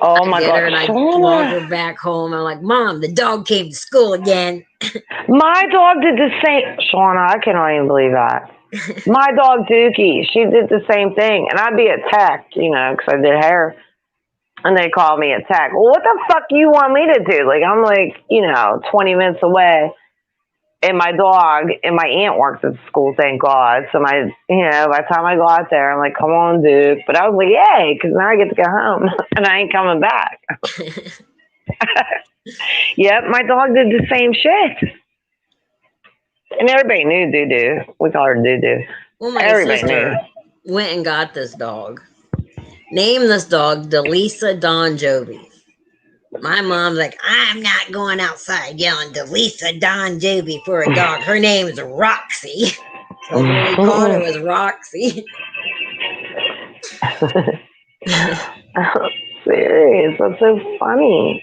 Oh my God. And I walk her back home. I'm like, Mom, the dog came to school again. My dog did the same. Shauna, I cannot even believe that. My dog, Dookie, she did the same thing. And I'd be at tech, because I did hair. And they called me at tech. Well, what the fuck do you want me to do? Like, I'm like, 20 minutes away. And my dog and my aunt works at the school, thank God. So by the time I go out there, I'm like, come on, Duke. But I was like, yay, because now I get to go home. And I ain't coming back. Yep, my dog did the same shit. And everybody knew Doo-Doo. We call her Doo-Doo. Well, my sister went and got this dog. Named this dog Delisa Don Jovi. My mom's like, I'm not going outside yelling Delisa Don Jovi for a dog. Her name is Roxy. So we called her was Roxy. Serious. That's so funny.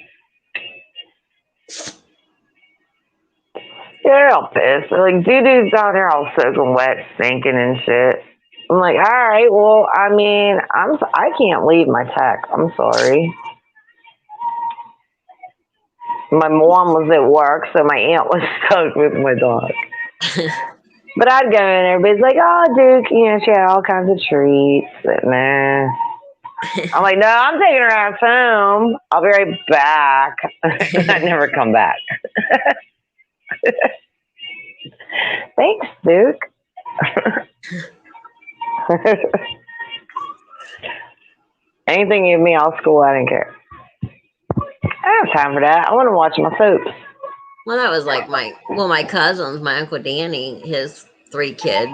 They're all pissed. They're like, Doo-Doo's down there all soaking wet, stinking and shit. I'm like, all right, well, I mean, I can't leave my tech. I'm sorry. My mom was at work, so my aunt was stuck with my dog. But I'd go in, everybody's like, oh, Duke, she had all kinds of treats. But nah. I'm like, no, I'm taking her ass home. I'll be right back. I never come back. Thanks, Duke. Anything you give me, I'll school. I didn't care. I don't have time for that. I want to watch my soaps. Well, that was like my cousins, my Uncle Danny, his 3 kids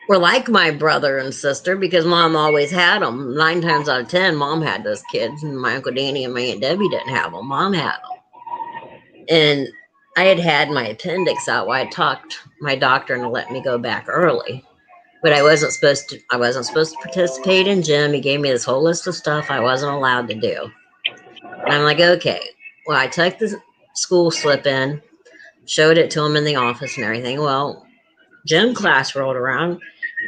were like my brother and sister because Mom always had them. 9 times out of 10, Mom had those kids, and my Uncle Danny and my Aunt Debbie didn't have them. Mom had them. And I had my appendix out. Well, I talked my doctor into let me go back early. But I wasn't supposed to participate in gym. He gave me this whole list of stuff I wasn't allowed to do. And I'm like, okay. Well, I took the school slip in, showed it to him in the office and everything. Well, gym class rolled around,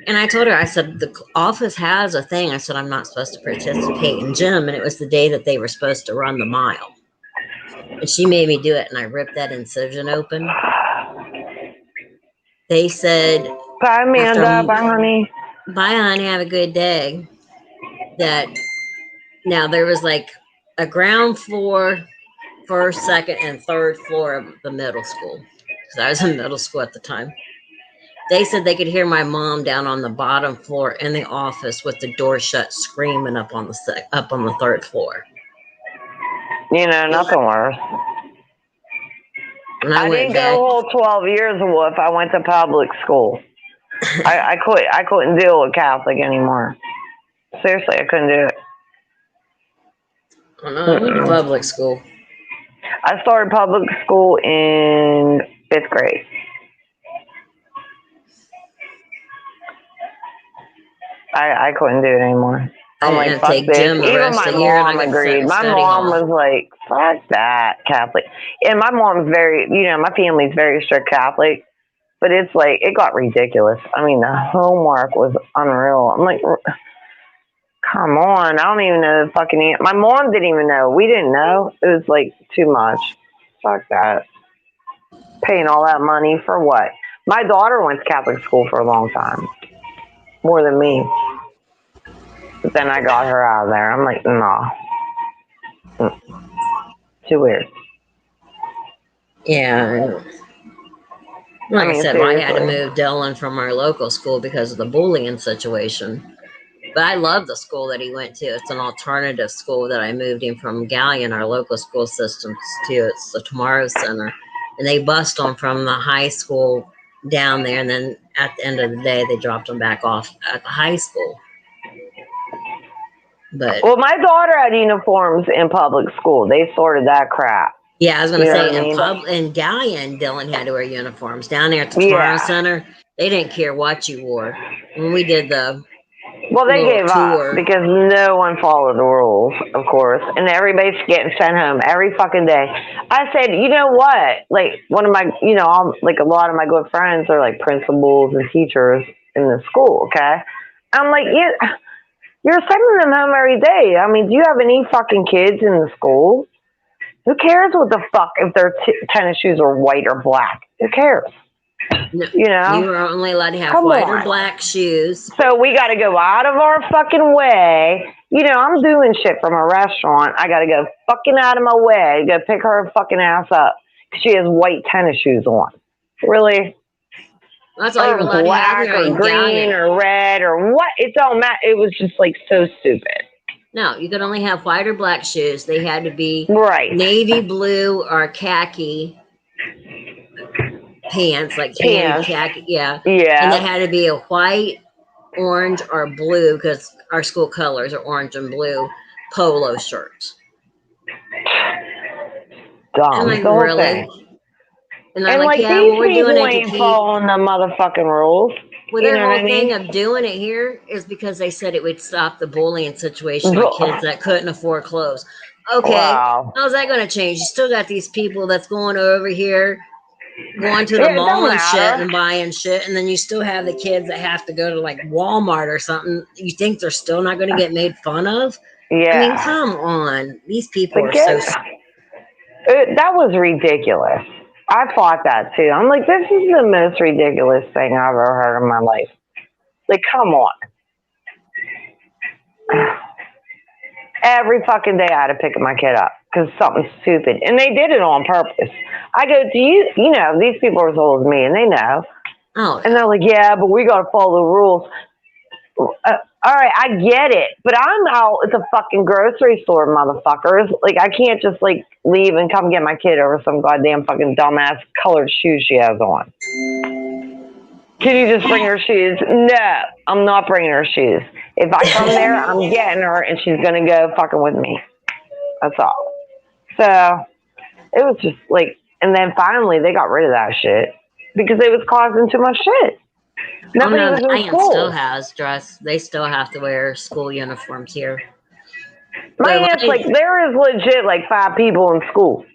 and I told her, I said, the office has a thing. I said, I'm not supposed to participate in gym. And it was the day that they were supposed to run the mile. And she made me do it, and I ripped that incision open. They said, bye, Amanda. Bye, honey. Bye, honey. Have a good day. That now there was like a ground floor, first, second, and third floor of the middle school. Because I was in middle school at the time. They said they could hear my mom down on the bottom floor in the office with the door shut, screaming up on the 3rd floor. Nothing worse. And I didn't go a whole 12 years of Wolf. I went to public school. I quit. I couldn't deal with Catholic anymore. Seriously, I couldn't do it. Oh, no, I went to public school. I started public school in 5th grade. I couldn't do it anymore. I'm I like, didn't fuck take this. gym the Even rest my of the year, and I mom got sent agreed. in My study mom hall. was like, fuck that, Catholic. And my mom's very, my family's very strict Catholic. But it's like, it got ridiculous. I mean, the homework was unreal. I'm like, come on. I don't even know the fucking, my mom didn't even know. We didn't know. It was like too much. Fuck that. Paying all that money for what? My daughter went to Catholic school for a long time. More than me. But then I got her out of there. I'm like, nah. Too weird. Yeah. Like I said, seriously. I had to move Dylan from our local school because of the bullying situation. But I love the school that he went to. It's an alternative school that I moved him from Galleon, our local school systems, to. It's the Tomorrow Center. And they bused him from the high school down there. And then at the end of the day, they dropped him back off at the high school. But well, my daughter had uniforms in public school. They sorted that crap. Yeah, I was going to say, in Galleon, Dylan had to wear uniforms. Down there at the Tomorrow Center, they didn't care what you wore. When we did the they gave up because no one followed the rules, of course, and everybody's getting sent home every fucking day. I said, you know what? Like, one of my, like a lot of my good friends are like principals and teachers in the school, okay? I'm like, you're sending them home every day. I mean, do you have any fucking kids in the school? Who cares what the fuck if their tennis shoes are white or black? Who cares? No, you were only allowed to have white or black shoes. So we got to go out of our fucking way. I'm doing shit from a restaurant. I got to go fucking out of my way to go pick her fucking ass up because she has white tennis shoes on. Really? That's all you were allowed to have here or green or red or what? It don't matter. It was just like so stupid. No, you could only have white or black shoes. They had to be navy blue or khaki pants, like tan khaki. Yeah. And they had to be a white, orange, or blue, because our school colors are orange and blue, polo shirts. Dumb. And really? And they're like, yeah, well, we're doing it to keep following the motherfucking rules. Well, their whole thing of doing it here is because they said it would stop the bullying situation with kids that couldn't afford clothes. Okay, how's that going to change? You still got these people that's going over here, going to the mall and shit and buying shit, and then you still have the kids that have to go to like Walmart or something. You think they're still not going to get made fun of? Yeah. I mean, come on. These people are so... That was ridiculous. I thought that too. I'm like, this is the most ridiculous thing I've ever heard in my life. Like, come on. Every fucking day I had to pick my kid up because something stupid. And they did it on purpose. I go, these people are as old as me and they know. Oh. And they're like, yeah, but we got to follow the rules. All right, I get it, but I'm out at the fucking grocery store, motherfuckers. Like, I can't just, like, leave and come get my kid over some goddamn fucking dumbass colored shoes she has on. Can you just bring her shoes? No, I'm not bringing her shoes. If I come there, I'm getting her, and she's going to go fucking with me. That's all. So, it was just, like, and then finally they got rid of that shit because it was causing too much shit. Nobody was in school. Still has dress. They still have to wear school uniforms here. My aunt's like, there is legit like 5 people in school.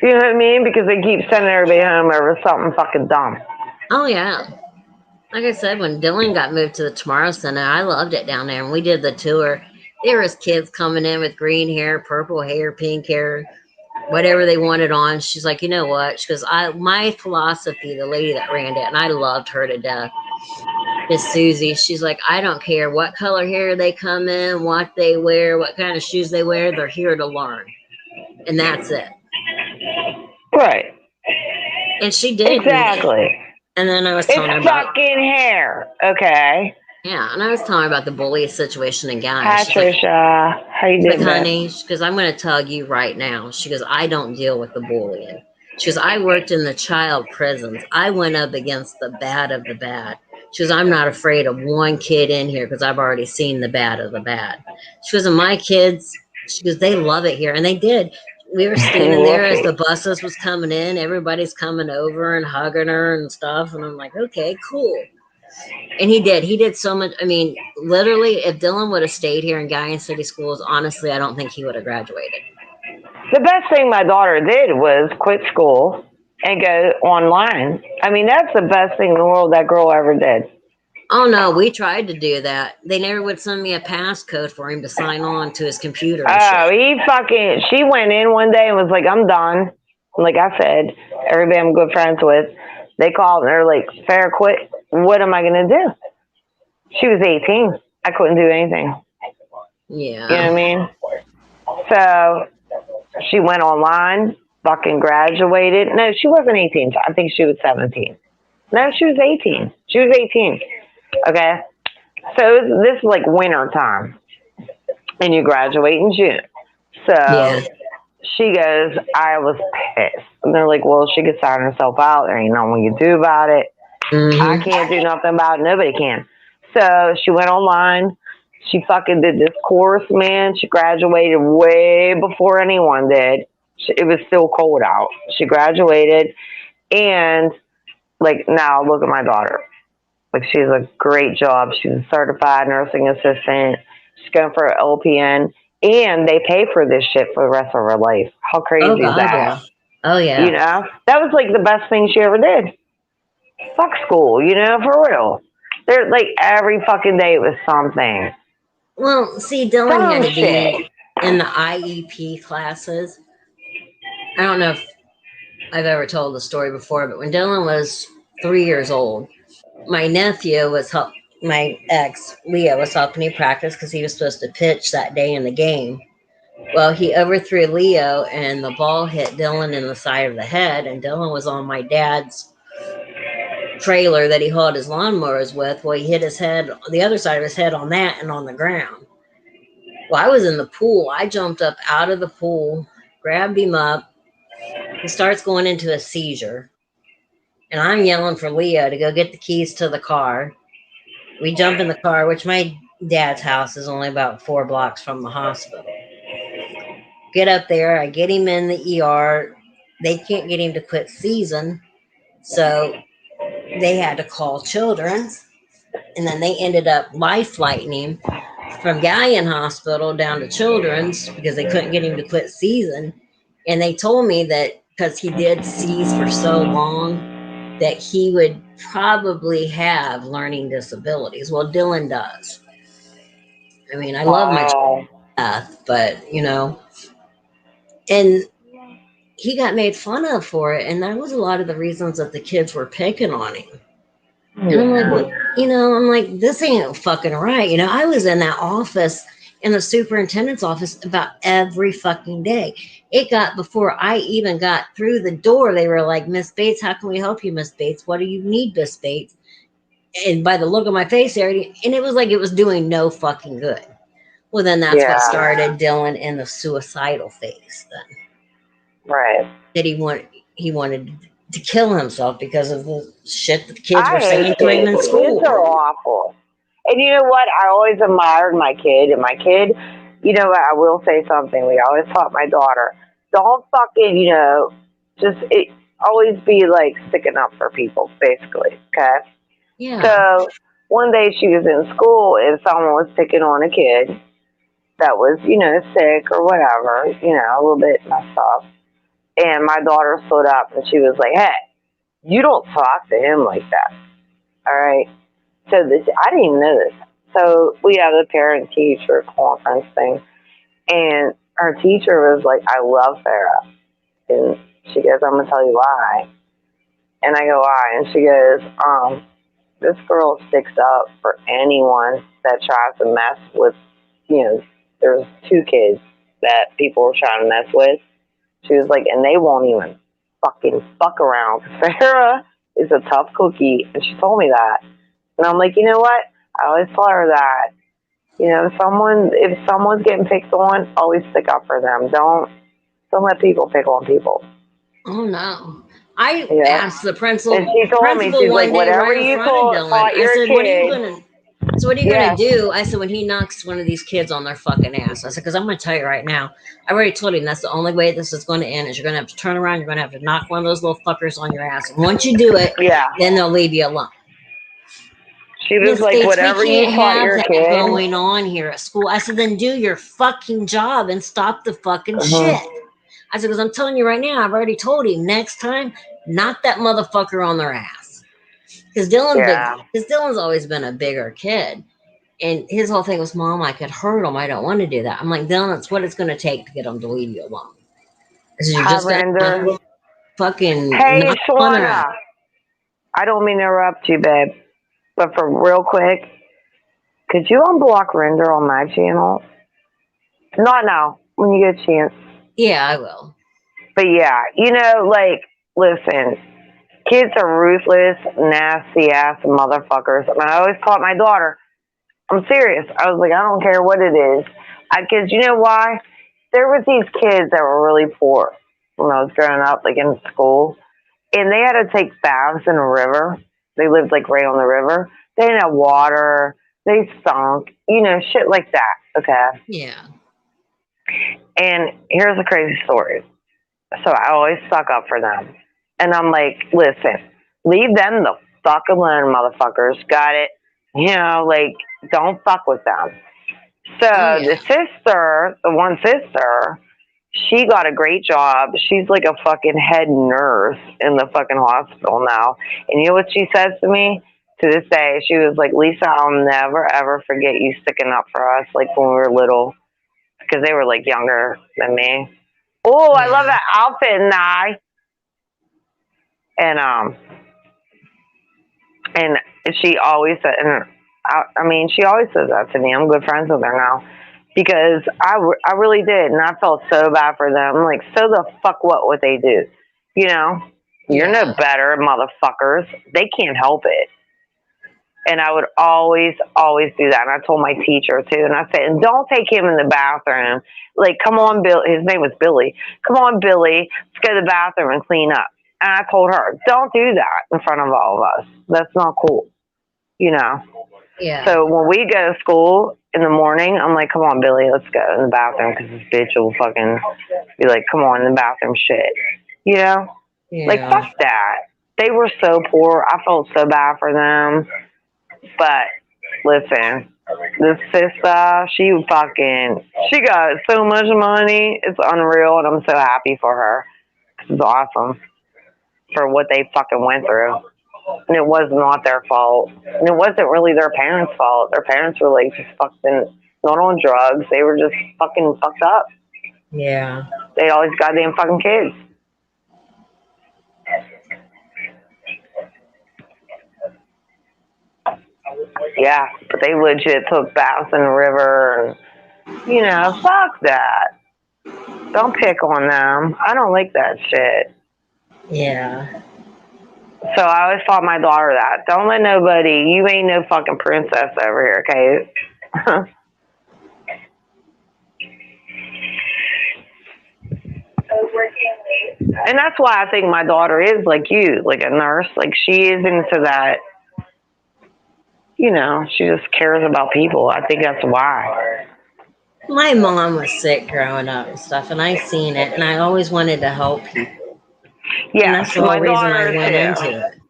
You know what I mean? Because they keep sending everybody home over something fucking dumb. Oh, yeah. Like I said, when Dylan got moved to the Tomorrow Center, I loved it down there. And we did the tour. There was kids coming in with green hair, purple hair, pink hair, whatever they wanted on. She's like, you know what? She goes, my philosophy, the lady that ran it, and I loved her to death, Miss Susie, she's like, I don't care what color hair they come in, what they wear, what kind of shoes they wear. They're here to learn. And that's it. Right. And she did. Exactly. And then I was telling her about... fucking hair. Okay. Yeah, and I was telling her about the bully situation in Ghana. Hi, Trisha. How you doing, honey? Because I'm going to tell you right now. She goes, I don't deal with the bullying. She goes, I worked in the child prisons. I went up against the bad of the bad. She goes, I'm not afraid of one kid in here because I've already seen the bad of the bad. She goes, and my kids, She goes, they love it here. And they did. We were standing there as the buses was coming in. Everybody's coming over and hugging her and stuff. And I'm like, okay, cool. And he did. He did so much. I mean, literally, if Dylan would have stayed here in Guyan City Schools, honestly, I don't think he would have graduated. The best thing my daughter did was quit school and go online. I mean, that's the best thing in the world that girl ever did. Oh, no, we tried to do that. They never would send me a passcode for him to sign on to his computer and shit. She went in one day and was like, I'm done. Like I said, everybody I'm good friends with, they called and they're like, Farrah, quit. What am I going to do? She was 18. I couldn't do anything. Yeah. You know what I mean? So she went online, fucking graduated. No, she wasn't 18. I think she was 17. No, she was 18. She was 18. Okay. So this is like winter time. And you graduate in June. So Yeah. she goes, I was pissed. And they're like, well, she could sign herself out. There ain't nothing we can do about it. I can't do nothing about it. Nobody can. So she went online. She fucking did this course, man. She graduated way before anyone did. It was still cold out. She graduated. And, like, now look at my daughter. Like, she has a great job. She's a certified nursing assistant. She's going for an LPN. And they pay for this shit for the rest of her life. How crazy is that? Yeah. Oh, yeah. You know? That was, like, the best thing she ever did. Fuck school, you know, for real. There's like every fucking day it was something. Well, see, Dylan had to be in the IEP classes. I don't know if I've ever told the story before, but when Dylan was 3 years old, my nephew was my ex, Leo, was helping me practice because he was supposed to pitch that day in the game. Well, he overthrew Leo and the ball hit Dylan in the side of the head, and Dylan was on my dad's trailer that he hauled his lawnmowers with. Well, he hit his head, the other side of his head on that and on the ground. Well, I was in the pool. I jumped up out of the pool, grabbed him up. He starts going into a seizure. And I'm yelling for Leo to go get the keys to the car. We jump in the car, which my dad's house is only about 4 blocks from the hospital. Get up there. I get him in the ER. They can't get him to quit seizing. So they had to call Children's, and then they ended up life flighting him from Gallion Hospital down to Children's because they couldn't get him to quit seizing. And they told me that because he did seize for so long that he would probably have learning disabilities. Well, Dylan does. I mean, I love my child to death, but, you know, and he got made fun of for it, and that was a lot of the reasons that the kids were picking on him. And I'm like, well, you know, I'm like, this ain't fucking right. You know, I was in that office, in the superintendent's office, about every fucking day. It got, before I even got through the door, they were like, Miss Bates, how can we help you, Miss Bates? What do you need, Miss Bates? And by the look on my face, and it was like it was doing no fucking good. Well, then that's what started Dylan in the suicidal phase then. Right. That he wanted to kill himself because of the shit that the kids were saying to him in school. Kids are awful. And you know what? I always admired my kid. And my kid, you know, I will say something. We always taught my daughter, don't fucking, you know, always be like sticking up for people, basically. Okay? Yeah. So one day she was in school and someone was picking on a kid that was, you know, sick or whatever, you know, a little bit messed up. And my daughter stood up and she was like, hey, you don't talk to him like that. All right. So I didn't even know this. So we have the parent-teacher conference thing. And our teacher was like, I love Farrah. And she goes, I'm going to tell you why. And I go, why? And she goes, this girl sticks up for anyone that tries to mess with, you know, there's 2 kids that people were trying to mess with. She was like, and they won't even fucking fuck around. Farrah is a tough cookie, and she told me that. And I'm like, you know what? I always tell her that. You know, if someone's getting picked on, always stick up for them. Don't let people pick on people. Oh no. I asked the principal. And she told me, she's like, whatever you taught your kid. So what are you going to do? I said, when he knocks one of these kids on their fucking ass. I said, because I'm going to tell you right now, I already told him that's the only way this is going to end is you're going to have to turn around. You're going to have to knock one of those little fuckers on your ass. And once you do it, then they'll leave you alone. She was like, whatever you taught your kid going on here at school. I said, then do your fucking job and stop the fucking shit. I said, because I'm telling you right now, I've already told him next time, knock that motherfucker on their ass. Because Dylan's always been a bigger kid. And his whole thing was, Mom, I could hurt him. I don't want to do that. I'm like, Dylan, that's what it's going to take to get him to leave you alone. You're just gonna fucking. Hey, Shawana. I don't mean to interrupt you, babe. But for real quick, could you unblock Render on my channel? Not now, when you get a chance. Yeah, I will. But yeah, you know, like, listen, kids are ruthless, nasty ass motherfuckers. And I always taught my daughter, I'm serious. I was like, I don't care what it is. Because you know why? There was these kids that were really poor when I was growing up, like in school. And they had to take baths in a river. They lived like right on the river. They didn't have water. They stunk. You know, shit like that. Okay. Yeah. And here's a crazy story. So I always stuck up for them. And I'm like, listen, leave them the fuck alone, motherfuckers. Got it? You know, like, don't fuck with them. So the one sister, she got a great job. She's like a fucking head nurse in the fucking hospital now. And you know what she says to me? To this day, she was like, Lisa, I'll never, ever forget you sticking up for us, like when we were little. Because they were like younger than me. Oh, I love that outfit, Nye. And she always said, she always says that to me. I'm good friends with her now. Because I really did. And I felt so bad for them. I'm like, so the fuck what would they do? You know? You're no better, motherfuckers. They can't help it. And I would always, always do that. And I told my teacher, too. And I said, and don't take him in the bathroom. Like, come on, Bill. His name was Billy. Come on, Billy. Let's go to the bathroom and clean up. And I told her, don't do that in front of all of us. That's not cool. You know? Yeah. So when we go to school in the morning, I'm like, come on, Billy, let's go in the bathroom. Because this bitch will fucking be like, come on, in the bathroom shit. You know? Yeah. Like, fuck that. They were so poor. I felt so bad for them. But listen, this sister, she got so much money. It's unreal, and I'm so happy for her. It's awesome for what they fucking went through. And it was not their fault. And it wasn't really their parents' fault. Their parents were like just fucking not on drugs. They were just fucking fucked up. Yeah. They always goddamn fucking kids. Yeah, but they legit took baths in the river and, you know, fuck that. Don't pick on them. I don't like that shit. Yeah. So I always taught my daughter that. Don't let nobody, you ain't no fucking princess over here, okay? And that's why I think my daughter is like you, like a nurse. Like she is into that. You know, she just cares about people. I think that's why. My mom was sick growing up and stuff, and I seen it, and I always wanted to help people. Yeah, and that's the whole reason I went into it.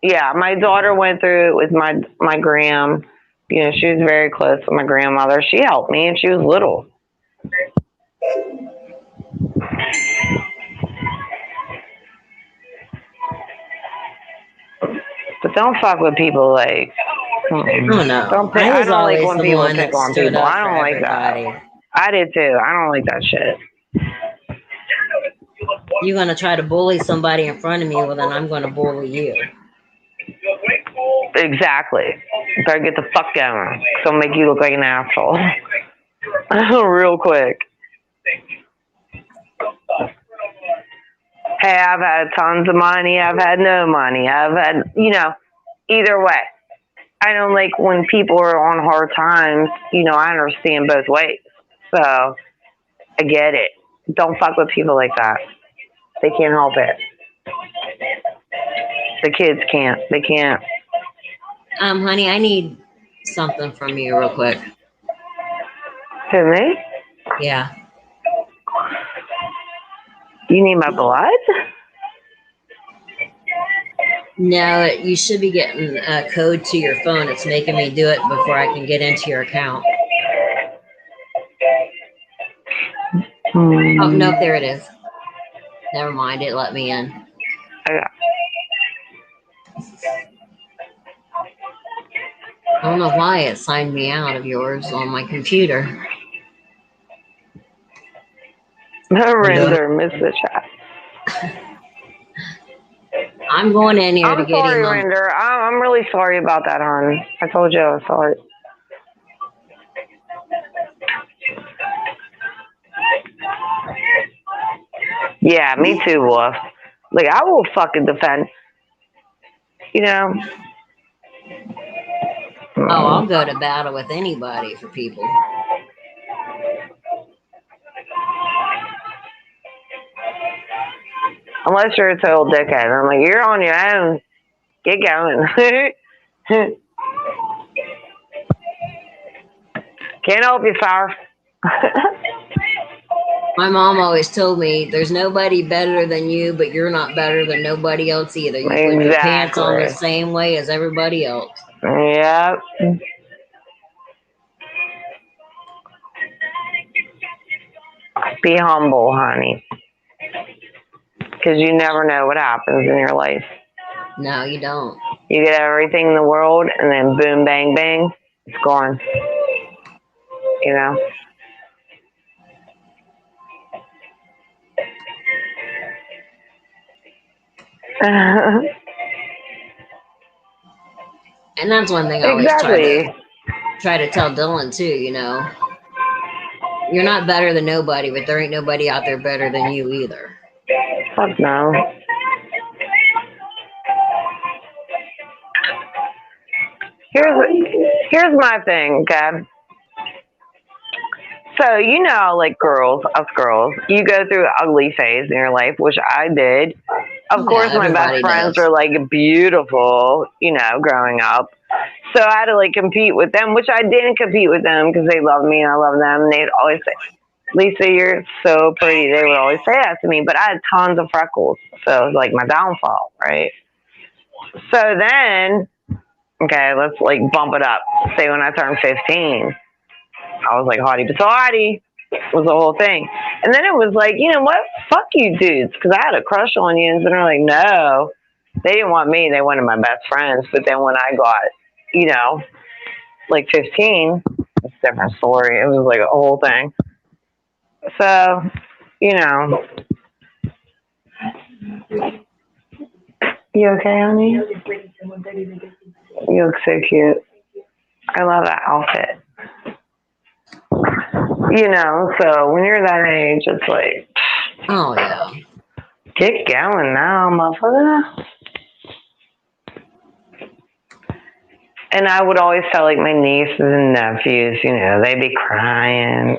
Yeah, my daughter went through it with my gram. You know, she was very close with my grandmother. She helped me, and she was little. But don't fuck with people like. Oh no! I don't like when people pick on people. I don't like that. I did too. I don't like that shit. You're gonna try to bully somebody in front of me, well then I'm gonna bully you. Exactly. Better get the fuck down. So make you look like an asshole. Real quick. Hey, I've had tons of money. I've had no money. I've had, you know, either way. I don't like when people are on hard times. You know, I understand both ways. So, I get it. Don't fuck with people like that. They can't help it. The kids can't. They can't. Honey, I need something from you real quick. To me? Yeah. You need my blood? No, you should be getting a code to your phone. It's making me do it before I can get into your account. Oh, nope, there it is. Never mind, it let me in. Okay. I don't know why it signed me out of yours on my computer. Render, miss the chat. I'm going in here to I'm get sorry, him. Render. I'm really sorry about that, hon. I told you I was sorry. Yeah, me too, Wolf. Like, I will fucking defend. You know? Oh, I'll go to battle with anybody for people. Unless you're a total dickhead. I'm like, you're on your own. Get going. Can't help you, Fire. My mom always told me, there's nobody better than you, but you're not better than nobody else either. You put your pants on the same way as everybody else. Yep. Be humble, honey. Because you never know what happens in your life. No, you don't. You get everything in the world, and then boom, bang, bang, it's gone. You know? And that's one thing I always try to tell Dylan too, you know. You're not better than nobody, but there ain't nobody out there better than you either. Fuck no. Here's my thing, okay? So, you know, like us girls, you go through an ugly phase in your life, which I did. Of course, my best friends are like beautiful, you know, growing up. So I had to like compete with them, which I didn't compete with them because they love me and I love them. And they'd always say, Lisa, you're so pretty. They would always say that to me, but I had tons of freckles. So it was like my downfall, right? So then, okay, let's like bump it up. Say when I turned 15, I was like hottie patati. Was the whole thing. And then it was like, you know what? Fuck you dudes. Because I had a crush on you. And they're like, no. They didn't want me. They wanted my best friends. But then when I got, you know, like 15, it's a different story. It was like a whole thing. So, you know. You okay, honey? You look so cute. I love that outfit. You know, so when you're that age, it's like, oh yeah, get going now, motherfucker. And I would always tell like my nieces and nephews, you know, they'd be crying.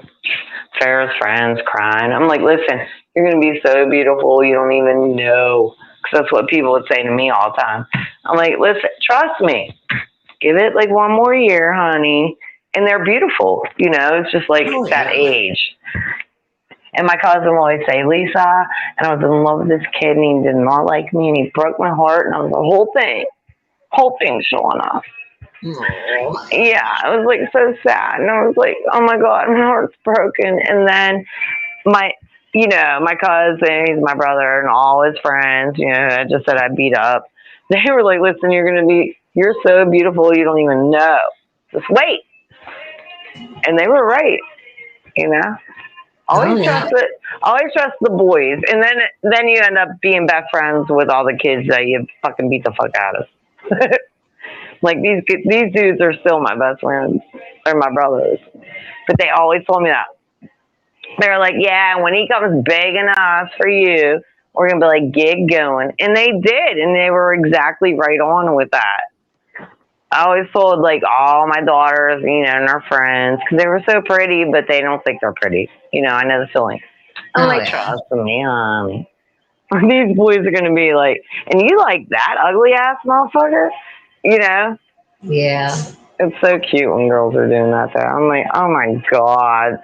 Farrah's friends crying. I'm like, listen, you're gonna be so beautiful, you don't even know. Because that's what people would say to me all the time. I'm like, listen, trust me. Give it like one more year, honey. And they're beautiful, you know, it's just like that age. And my cousin will always say, Lisa, and I was in love with this kid, and he did not like me, and he broke my heart, and I was the whole thing showing off. Aww. Yeah, it was like so sad, and I was like, oh my God, my heart's broken. And then my cousin, he's my brother, and all his friends, you know, I just said I beat up. They were like, listen, you're so beautiful, you don't even know. Just wait. And they were right, you know. Always trust the boys, and then you end up being best friends with all the kids that you fucking beat the fuck out of. Like these dudes are still my best friends. They're my brothers, but they always told me that. They're like, yeah, when he comes big enough for you, we're gonna be like, get going, and they did, and they were exactly right on with that. I always told like all my daughters, you know, and our friends, because they were so pretty, but they don't think they're pretty. You know, I know the feeling. I'm like, trust me, honey. These boys are gonna be like, and you like that ugly ass motherfucker, you know? Yeah. It's so cute when girls are doing that though. I'm like, oh my god.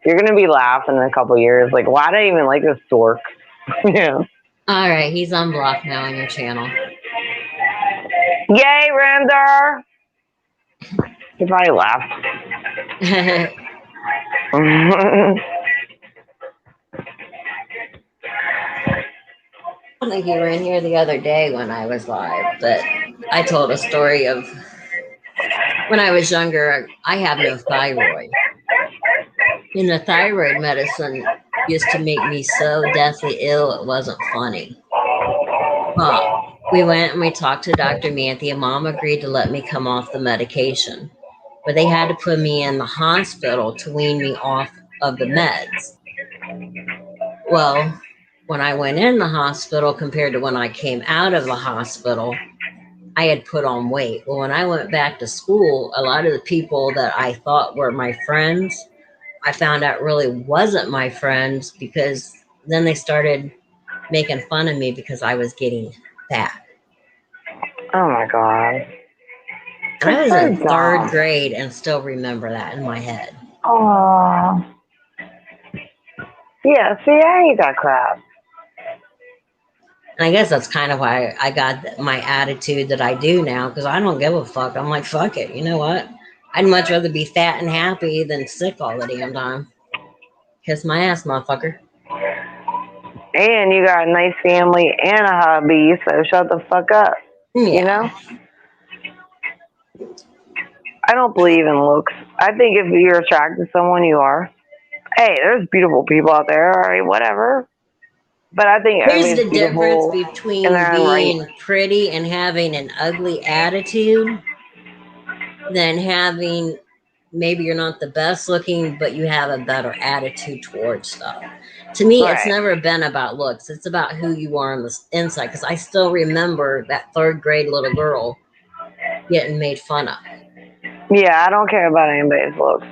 You're gonna be laughing in a couple years. Like, why do I even like this dork? Yeah. All right, he's unblocked now on your channel. Yay, Render! He probably laughed. I think you were in here the other day when I was live, but I told a story of when I was younger. I have no thyroid. And the thyroid medicine used to make me so deathly ill, it wasn't funny. Well, we went and we talked to Dr. Manthi, and Mom agreed to let me come off the medication. But they had to put me in the hospital to wean me off of the meds. Well, when I went in the hospital compared to when I came out of the hospital, I had put on weight. Well, when I went back to school, a lot of the people that I thought were my friends, I found out really wasn't my friends, because then they started making fun of me because I was getting fat. Oh my god. And I was so in third dumb. grade and still remember that in my head. Aww. Yeah, see, I hate that crap. And I guess that's kind of why I got my attitude that I do now, because I don't give a fuck. I'm like, fuck it. You know what? I'd much rather be fat and happy than sick all the damn time. Kiss my ass, motherfucker. And you got a nice family and a hubby, so shut the fuck up. Yeah. You know? I don't believe in looks. I think if you're attracted to someone, you are. Hey, there's beautiful people out there, alright, whatever. But I think Here's the difference in between their own being right. pretty and having an ugly attitude than having, maybe you're not the best looking, but you have a better attitude towards stuff. To me, it's never been about looks. It's about who you are on the inside. Because I still remember that third grade little girl getting made fun of. Yeah, I don't care about anybody's looks.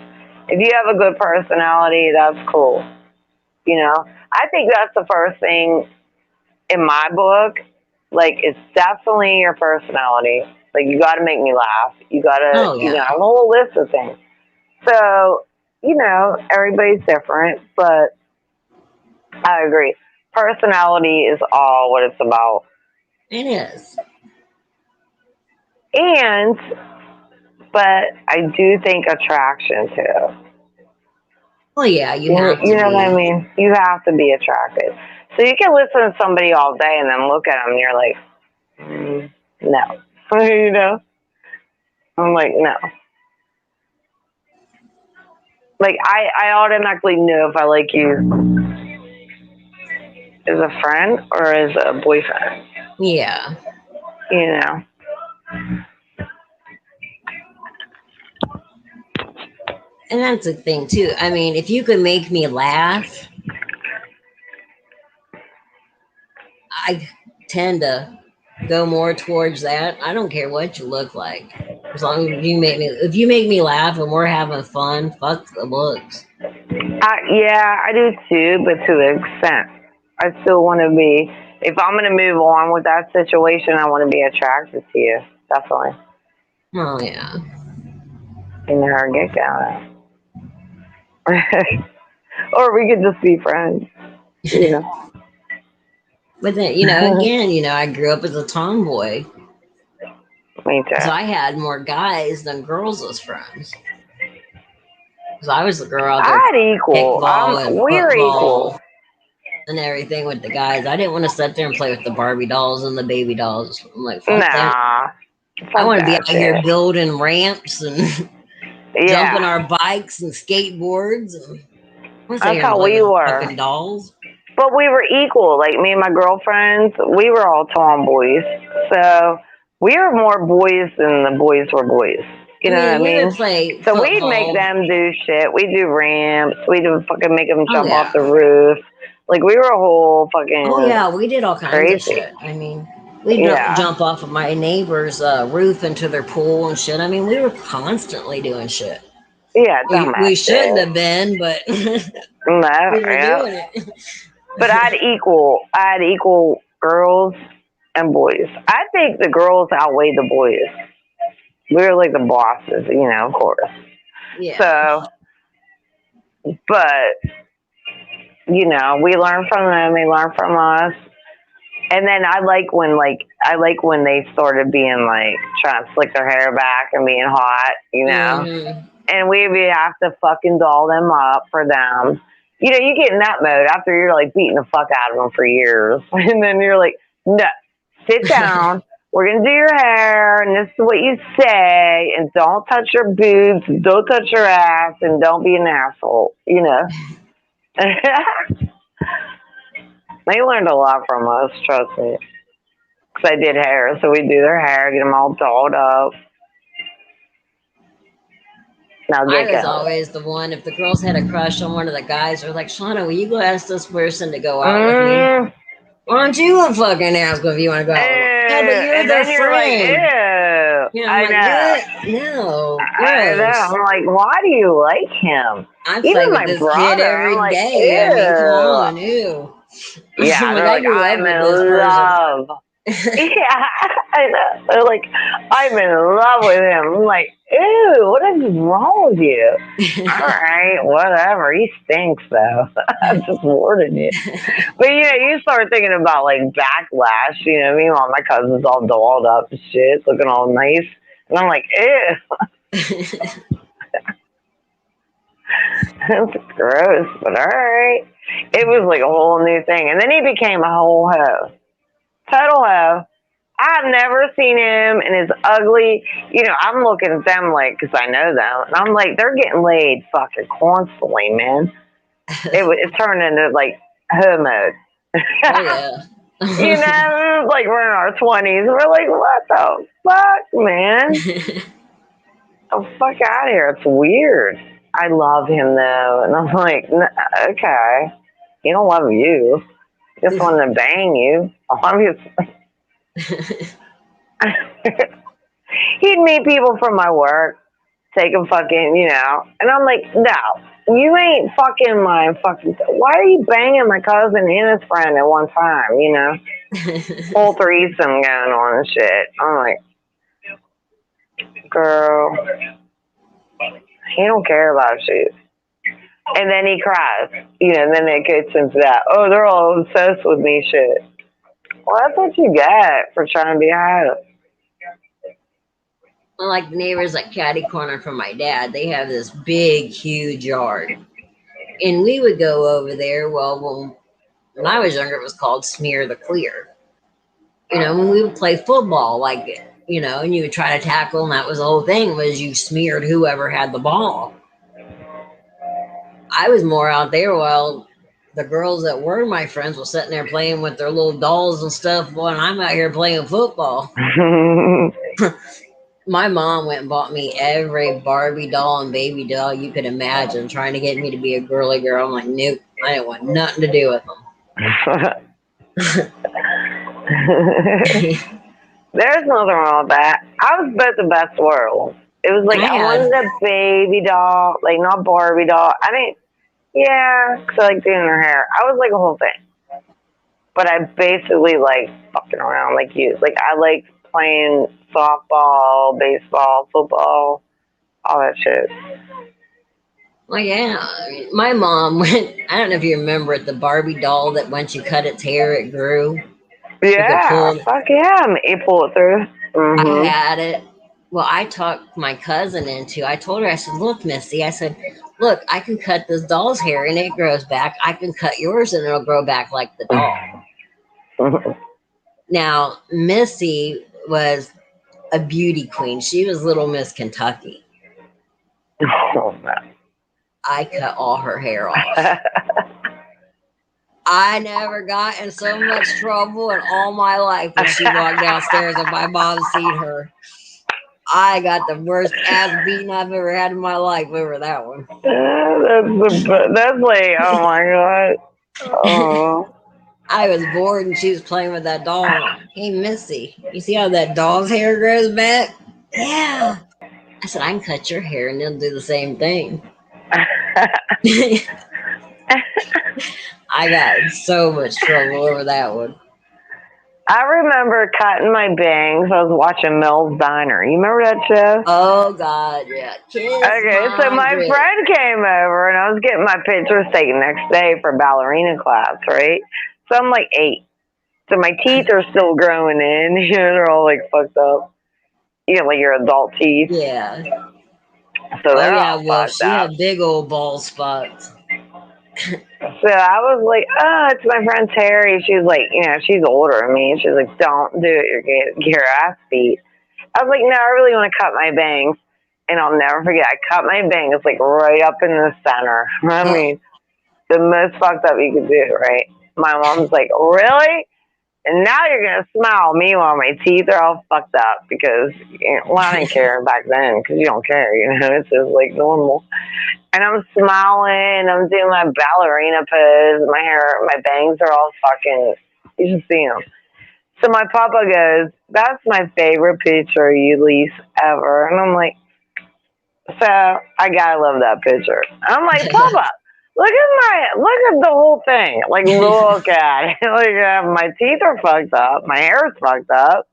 If you have a good personality, that's cool. You know? I think that's the first thing in my book. Like, it's definitely your personality. Like, you got to make me laugh. You got to, you know, a whole list of things. So, you know, everybody's different, but I agree. Personality is all what it's about. It is. But I do think attraction too. Well, yeah, you have to. You know what I mean? You have to be attracted. So you can listen to somebody all day and then look at them and you're like, no. You know? I'm like, no. Like, I automatically know if I like you as a friend or as a boyfriend. Yeah. You know? And that's the thing, too. I mean, if you can make me laugh, I tend to go more towards that. I don't care what you look like. As long as if you make me laugh and we're having fun, fuck the looks. Yeah, I do too, but to an extent. I still want to be, if I'm going to move on with that situation, I want to be attracted to you. Definitely. Oh, yeah. In her get down. Or we could just be friends. You know. But then, you know, again, you know, I grew up as a tomboy. Me too. So I had more guys than girls as friends. Because I was the girl out there. I'd equal. We're equal. And everything with the guys. I didn't want to sit there and play with the Barbie dolls and the baby dolls. I'm like, fuck that. I want to be out here building ramps and jumping our bikes and skateboards. That's how we were. Fucking dolls. But we were equal. Like, me and my girlfriends, we were all tomboys. So we were more boys than the boys were boys. You know what I mean? So we'd make them do shit. We'd do ramps. We'd fucking make them jump off the roof. Like, we were a whole fucking. Oh, yeah. We did all kinds of shit. I mean, we'd jump off of my neighbor's roof into their pool and shit. I mean, we were constantly doing shit. Yeah, we shouldn't have been, but we were doing it. But I'd equal girls and boys. I think the girls outweigh the boys. We were like the bosses, of course. Yeah. So, but we learn from them. They learn from us. And then I like when they started being like trying to slick their hair back and being hot, Mm-hmm. and we would have to fucking doll them up for them. You get in that mode after you're like beating the fuck out of them for years, and then you're like, no, sit down. We're gonna do your hair, and this is what you say, and don't touch your boobs, don't touch your ass, and don't be an asshole. They learned a lot from us, trust me. Because I did hair, so we do their hair, get them all dolled up. Now I get was going. always the one, if the girls had a crush on one of the guys, they're like, Shauna, will you go ask this person to go out with me? Why don't you go fucking ask them if you want to go out with them? Yeah, but you're and their then friend. You're like, ew. I'm I like, know. No, I know. gross. I'm like, why do you like him? I Even play with my this brother, kid every I'm like, day. I mean, come on, ew. Yeah, I'm they're like, I like, grew up I'm with in this person. love. Yeah, I know. They're like, I'm in love with him. I'm like, ew, what is wrong with you? All right, whatever. He stinks, though. I'm just warning you. But, you start thinking about, like, backlash. Meanwhile, my cousin's all dolled up and shit, looking all nice. And I'm like, ew. That's gross, but all right. It was like a whole new thing. And then he became a whole hoe. Total hoe. I've never seen him and his ugly, I'm looking at them like, because I know them, and I'm like, they're getting laid fucking constantly, man. It turned into like hoe mode. Oh, yeah. Like we're in our 20s. We're like, what the fuck, man? Oh, fuck out of here. It's weird. I love him though. And I'm like, okay. He don't love you. He just wanted to bang you. Obviously. He'd meet people from my work, take them fucking, and I'm like, no, you ain't fucking my fucking, why are you banging my cousin and his friend at one time, Whole threesome going on and shit. I'm like, girl, he don't care about you. And then he cries, and then it gets into that, oh, they're all obsessed with me shit. Well, that's what you get for trying to be high. Well, like the neighbors like catty corner from my dad, they have this big, huge yard. And we would go over there. Well, when I was younger, it was called Smear the Clear. When we would play football, like, and you would try to tackle, and that was the whole thing, was you smeared whoever had the ball. I was more out there while the girls that were my friends were sitting there playing with their little dolls and stuff, and I'm out here playing football. My mom went and bought me every Barbie doll and baby doll you could imagine, trying to get me to be a girly girl. I'm like, nope, I didn't want nothing to do with them. There's nothing wrong with that. I was both the best world. It was like I wanted a baby doll, like not Barbie doll. I didn't, because I like doing her hair. I was like a whole thing. But I basically like fucking around like you. Like I like playing softball, baseball, football, all that shit. Well, yeah. My mom went, I don't know if you remember it, the Barbie doll that once you cut its hair, it grew. Yeah, fuck yeah, you pull it through. Mm-hmm. I had it. Well, I talked my cousin into, I told her, I said, look, Missy, I said, look, I can cut this doll's hair and it grows back. I can cut yours and it'll grow back like the doll. Now, Missy was a beauty queen. She was Little Miss Kentucky. Oh, man. I cut all her hair off. I never got in so much trouble in all my life when she walked downstairs and my mom seen her. I got the worst ass beating I've ever had in my life over that one. That's like, oh my God. Oh. I was bored and she was playing with that doll. Hey, Missy, you see how that doll's hair grows back? Yeah. I said, I can cut your hair and it'll do the same thing. I got in so much trouble over that one. I remember cutting my bangs. I was watching Mel's Diner. You remember that show? Oh God, yeah. Kiss Okay, so my my grip. friend came over and I was getting my pictures taken next day for ballerina class, right? So I'm like 8. So my teeth are still growing in. You know, they're all like fucked up. You know, like your adult teeth. Yeah. So Oh they're yeah. all Well, fucked she up. had big old ball spots. So I was like, oh, it's my friend Terry. She's like, you know, she's older than me. She's like, don't do it. You're going to get your ass beat. I was like, no, I really want to cut my bangs. And I'll never forget, I cut my bangs like right up in the center. I mean, the most fucked up you could do, right? My mom's like, really? And now you're going to smile. Meanwhile, my teeth are all fucked up because, you know, well, I didn't care back then because you don't care, you know, it's just like normal. And I'm smiling, I'm doing my ballerina pose, my hair, my bangs are all fucking, you should see them. So my papa goes, that's my favorite picture of you, Lise, ever. And I'm like, so I gotta love that picture. I'm like, Papa, look at the whole thing. Like, look at it. Like, my teeth are fucked up, my hair is fucked up,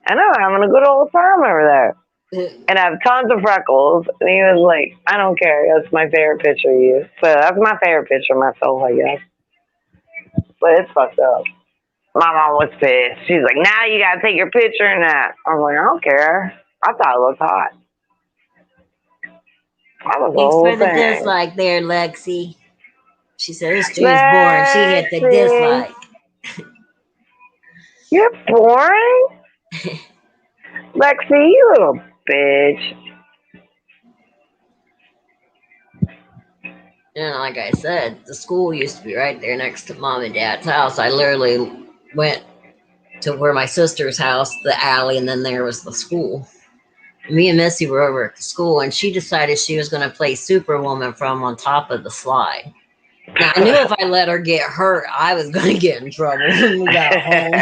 and I'm having a good old time over there. And I have tons of freckles. And he was like, I don't care. That's my favorite picture of you. So that's my favorite picture of myself, I guess. But it's fucked up. My mom was pissed. She's like, now you gotta take your picture and that. I was like, I don't care. I thought it looked hot. That was the Thanks whole for the thing. dislike there, Lexi. She said this is boring. She hit the Lexi, dislike. you're boring? Lexi, you little bitch. And like I said, the school used to be right there next to mom and dad's house. I literally went to where my sister's house, the alley, and then there was the school. Me and Missy were over at the school, and she decided she was going to play Superwoman from on top of the slide. Now, I knew if I let her get hurt, I was going to get in trouble when we got home.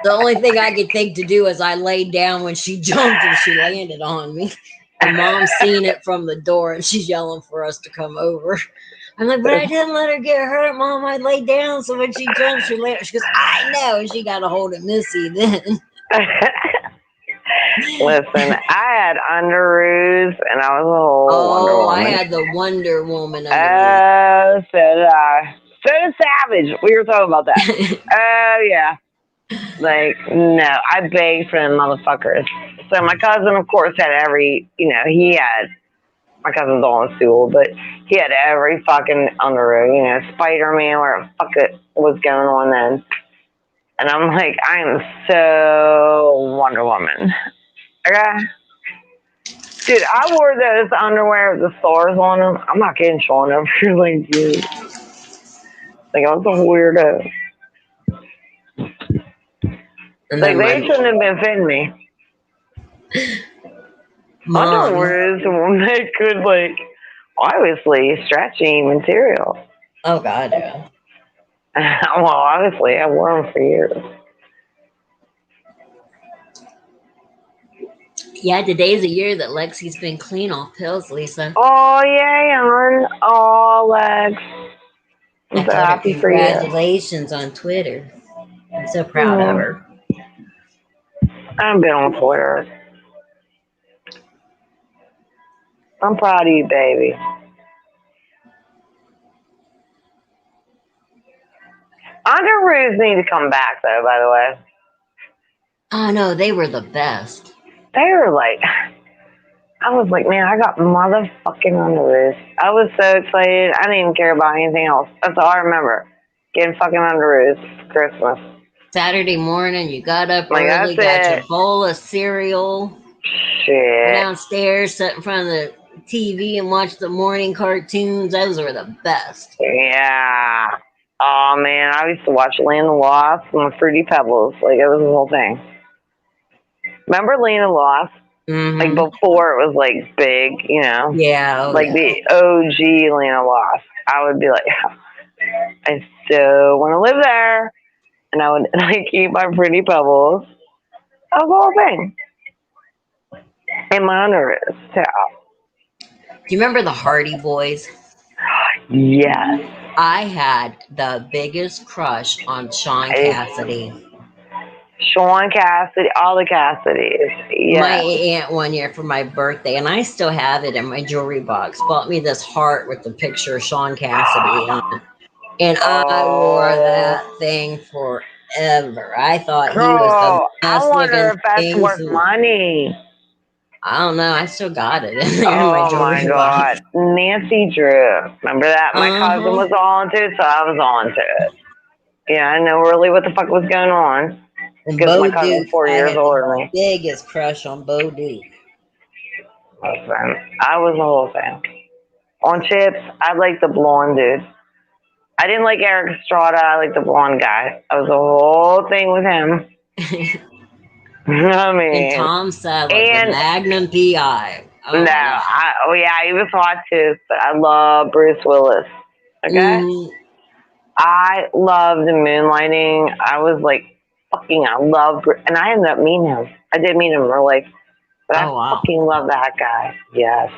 The only thing I could think to do is I laid down when she jumped and she landed on me. And mom seen it from the door, and she's yelling for us to come over. I'm like, but I didn't let her get hurt, Mom. I laid down, so when she jumped, she landed. She goes, I know. And she got a hold of Missy then. Listen, I had underoos, and I was a whole Wonder Woman. I had the Wonder Woman underoos. Oh, so did I. So did Savage. We were talking about that. Oh, yeah. Like, no, I begged for them motherfuckers. So my cousin, of course, had every, you know, my cousin's all in school, but he had every fucking underoos, you know, Spider-Man, where the fuck it was going on then. And I'm like, I am so Wonder Woman. Okay? Dude, I wore those underwear with the stars on them. I'm not kidding, Sean. I'm really cute. Like, I was a weirdo. And Like, then they shouldn't have been fitting me. Mom. Underwear they could, like, obviously, stretchy material. Oh, God, yeah. Well, obviously, I wore them for years. Yeah, today's a year that Lexi's been clean off pills, Lisa. Oh, yay, on all legs. I'm so happy for you. Congratulations on Twitter. I'm so proud of her. I haven't been on Twitter. I'm proud of you, baby. Underoos need to come back, though, by the way. Oh, no, they were the best. They were like, I was like, man, I got motherfucking underoos. I was so excited. I didn't even care about anything else. That's all I remember. Getting fucking underoos for Christmas. Saturday morning, you got up early, got your bowl of cereal. Shit. Went downstairs, sat in front of the TV and watched the morning cartoons. Those were the best. Yeah. Oh, man, I used to watch Land of Lost and the Fruity Pebbles. Like, it was the whole thing. Remember Land of Lost? Mm-hmm. Like, before it was, like, big, you know? Yeah. The OG Land of Lost. I would be like, I so want to live there. And I would, like, eat my Fruity Pebbles. That was the whole thing. And my underoos, too. Do you remember the Hardy Boys? Yes. I had the biggest crush on Sean Cassidy. Sean Cassidy, all the Cassidys. My Yeah. aunt one year for my birthday, and I still have it in my jewelry box, bought me this heart with the picture of Sean Cassidy on it. And I wore Oh, that thing forever. I thought he was the girl, I best looking wonder if that's thing. worth money. I don't know. I still got it in there in my Oh my jewelry box. God, Nancy Drew. Remember that? My cousin Uh-huh. was on to it, so I was on to it. Yeah, I know really what the fuck was going on And because my Bo cousin's Duke, 4 years I had older the than me. biggest crush on Bo Duke. Listen, I was the whole thing. On Chips, I liked the blonde dude. I didn't like Eric Estrada. I liked the blonde guy. I was the whole thing with him. I And mean, Tom Selleck with and Magnum PI. Oh no, my God. oh yeah, he was hot too, but I love Bruce Willis. Okay? Mm, I loved the moonlighting. I was like, fucking, I love, and I ended up meeting him. I did meet him in real life, but I oh wow. fucking love that guy. Yes,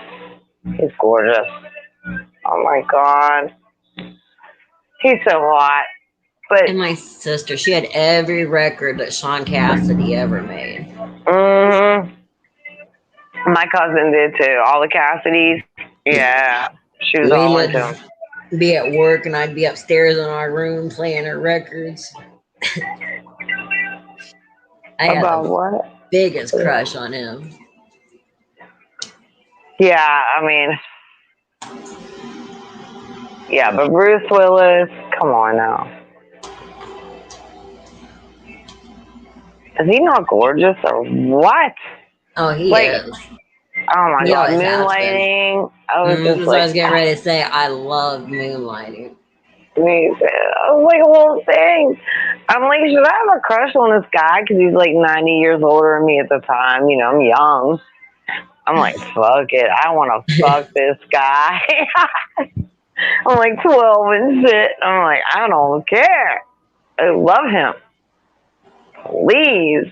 he's gorgeous. Oh my God, he's so hot. But And my sister, she had every record that Sean Cassidy ever made. mm, my cousin did too. All the Cassidys. Yeah, she was all Leela into him. would be at work and I'd be upstairs in our room playing her records. I had About the what? biggest crush on him. Yeah, I mean, yeah, but Bruce Willis, come on now. Is he not gorgeous or what? Oh, he Like, is. oh my He God, always has been. moonlighting. I was just That's what I like, was getting ready to say. I love moonlighting. amazing. I was like a whole thing. I'm like, should I have a crush on this guy? Because he's like 90 years older than me at the time. You know, I'm young. I'm like, fuck it. I want to fuck this guy. I'm like 12 and shit. I'm like, I don't care. I love him. Please.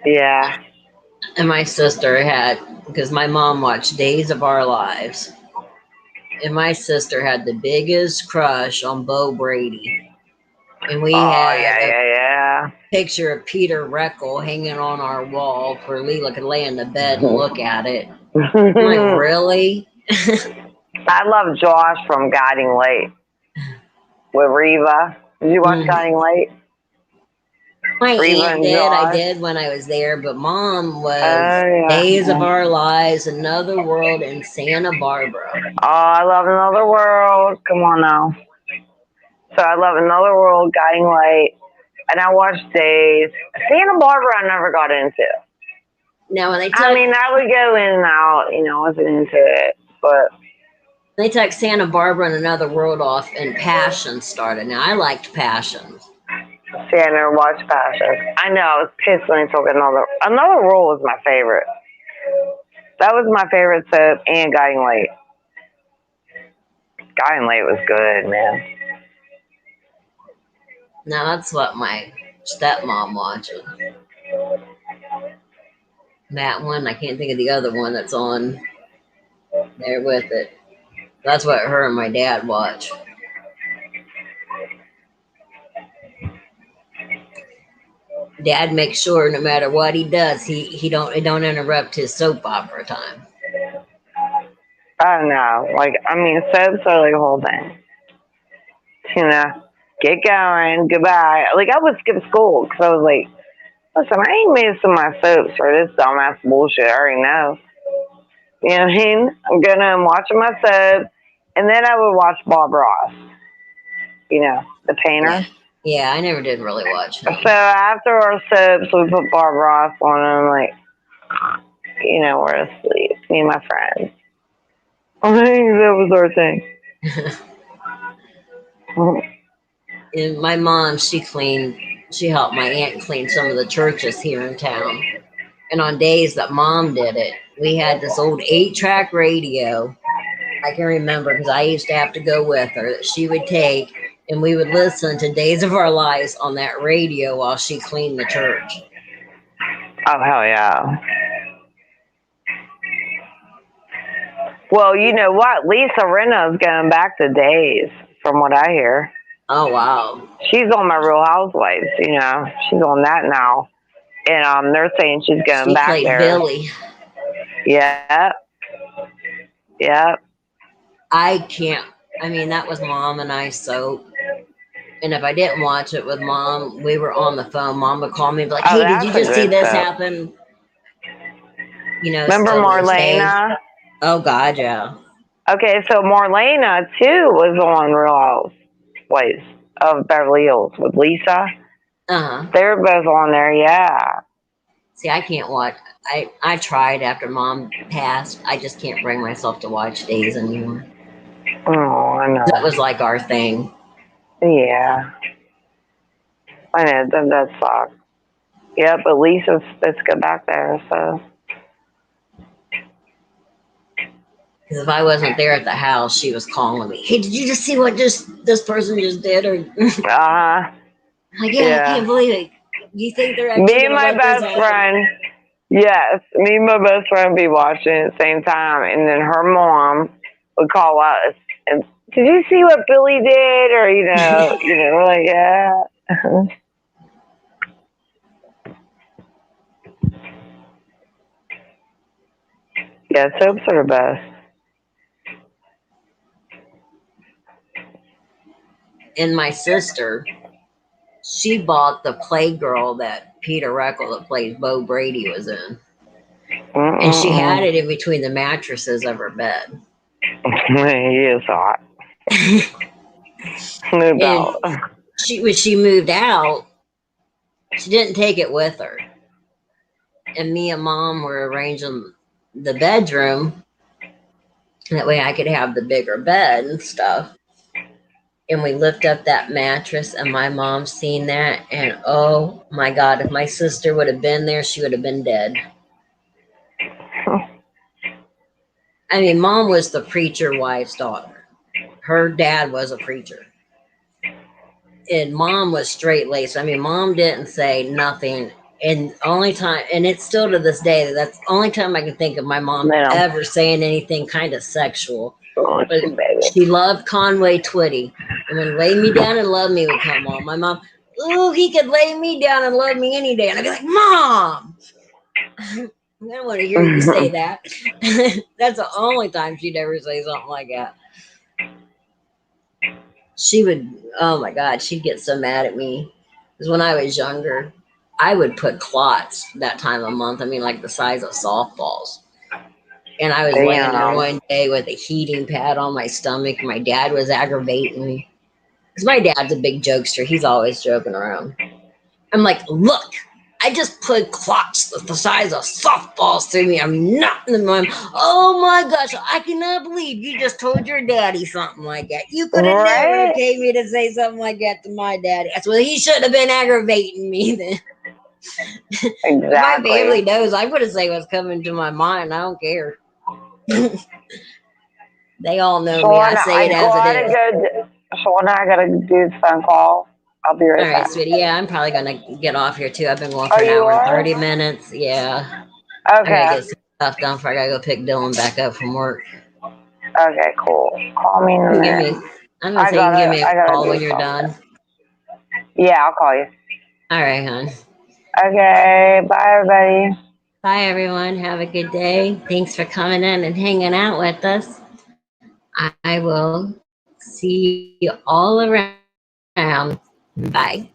Yeah. And my sister had, because my mom watched Days of Our Lives, and my sister had the biggest crush on Bo Brady. And we Oh, had a yeah. picture of Peter Reckle hanging on our wall where Leela could lay in the bed and look at it. I'm like, really? I love Josh from Guiding Light with Reva. Did you watch Guiding Light? My Reva aunt and did. I Josh. did when I was there, but mom was Oh, yeah. Days of Our Lives, Another World, and Santa Barbara. Oh, I love Another World. Come on now. So I love Another World, Guiding Light, and I watched Days. Santa Barbara, I never got into. Now, when they took, I mean, I would go in and out. You know, I wasn't into it, but they took Santa Barbara and Another World off, and Passion started. Now, I liked Passion. see, I never watched Passion. I know, I was pissed when they took Another World was my favorite. That was my favorite soap and Guiding Light. Guiding Light was good, man. Now, that's what my stepmom watches. That one, I can't think of the other one that's on there with it. That's what her and my dad watch. Dad makes sure no matter what he does, he don't interrupt his soap opera time. I don't know. Like, I mean, soaps are like a whole thing. You know, get going, goodbye. Like, I would skip school because I was like, listen, I ain't missing my soaps for this dumbass bullshit. I already know. You know what I mean? I'm going to watching my soap, and then I would watch Bob Ross. You know, the painter. Yeah, I never did really watch him. So after our soaps, we put Bob Ross on, and I'm like, you know, we're asleep. Me and my friends. I think that was our thing. And my mom, she helped my aunt clean some of the churches here in town. And on days that mom did it, we had this old 8-track radio. I can remember because I used to have to go with her that she would take, and we would listen to Days of Our Lives on that radio while she cleaned the church. Oh, hell yeah. Well, you know what? Lisa Rinna's going back to Days, from what I hear. Oh wow. She's on my Real Housewives, you know. She's on that now. And they're saying she's going She back played there. Billy. Yeah. Yeah. I can't. I mean, that was Mom and I soap. And if I didn't watch it with Mom, we were on the phone. Mom would call me and be like, Oh, "Hey, did you that's a just see good this soap. happen?" You know, Remember still to this day. Marlena? Oh God, yeah. Okay, so Marlena too was on Real Housewives of Beverly Hills with Lisa. Uh-huh. They're both on there, yeah. See, I can't watch. I tried after Mom passed. I just can't bring myself to watch Days anymore. Oh, I know. That was like our thing. Yeah. I know, that sucks. Yeah, but Lisa's supposed to go back there, so. Because if I wasn't there at the house, she was calling me. Hey, did you just see what this person just did? Or like, yeah, I can't believe it. You think they're actually Me and gonna my let this best happen? friend, yes, me and my best friend be watching at the same time, and then her mom would call us and, did you see what Billy did? Or we're like, yeah. Yeah, soaps are the best. And my sister, she bought the Playgirl that Peter Reckle that plays Bo Brady was in. And she had it in between the mattresses of her bed. He is hot. No doubt. When she moved out, she didn't take it with her. And me and Mom were arranging the bedroom. That way I could have the bigger bed and stuff. And we lift up that mattress, and my mom seen that, and oh my God, if my sister would have been there, she would have been dead. I mean, Mom was the preacher wife's daughter. Her dad was a preacher. And Mom was straight laced. I mean, Mom didn't say nothing. And only time, and it's still to this day, that's the only time I can think of my mom ever saying anything kind of sexual. But she loved Conway Twitty. And when Lay Me Down and Love Me would come on, my mom, ooh, he could lay me down and love me any day. And I'd be like, Mom! I don't want to hear you say that. That's the only time she'd ever say something like that. She would, oh my God, she'd get so mad at me. Because when I was younger, I would put clots that time of month. I mean, like the size of softballs. And I was laying there one day with a heating pad on my stomach. My dad was aggravating me. Because my dad's a big jokester. He's always joking around. I'm like, look, I just put clots the size of softballs through me. I'm not in the mind. Oh my gosh, I cannot believe you just told your daddy something like that. You could have never came me to say something like that to my daddy. Well, he shouldn't have been aggravating me then. Exactly. My family knows. I'm going to say what's coming to my mind. I don't care. They all know me. I say it as it is. Shawana, I gotta do this phone call. I'll be right back. All right, sweetie. Yeah, I'm probably gonna get off here too. I've been going for an hour and 30 minutes. Yeah. Okay. I gotta get some stuff done before I gotta go pick Dylan back up from work. Okay, cool. Call me in a minute. I'm gonna say you can give me a call when you're done. Yeah, I'll call you. All right, hon. Okay. Bye, everybody. Bye, everyone. Have a good day. Thanks for coming in and hanging out with us. I will see you all around. Bye.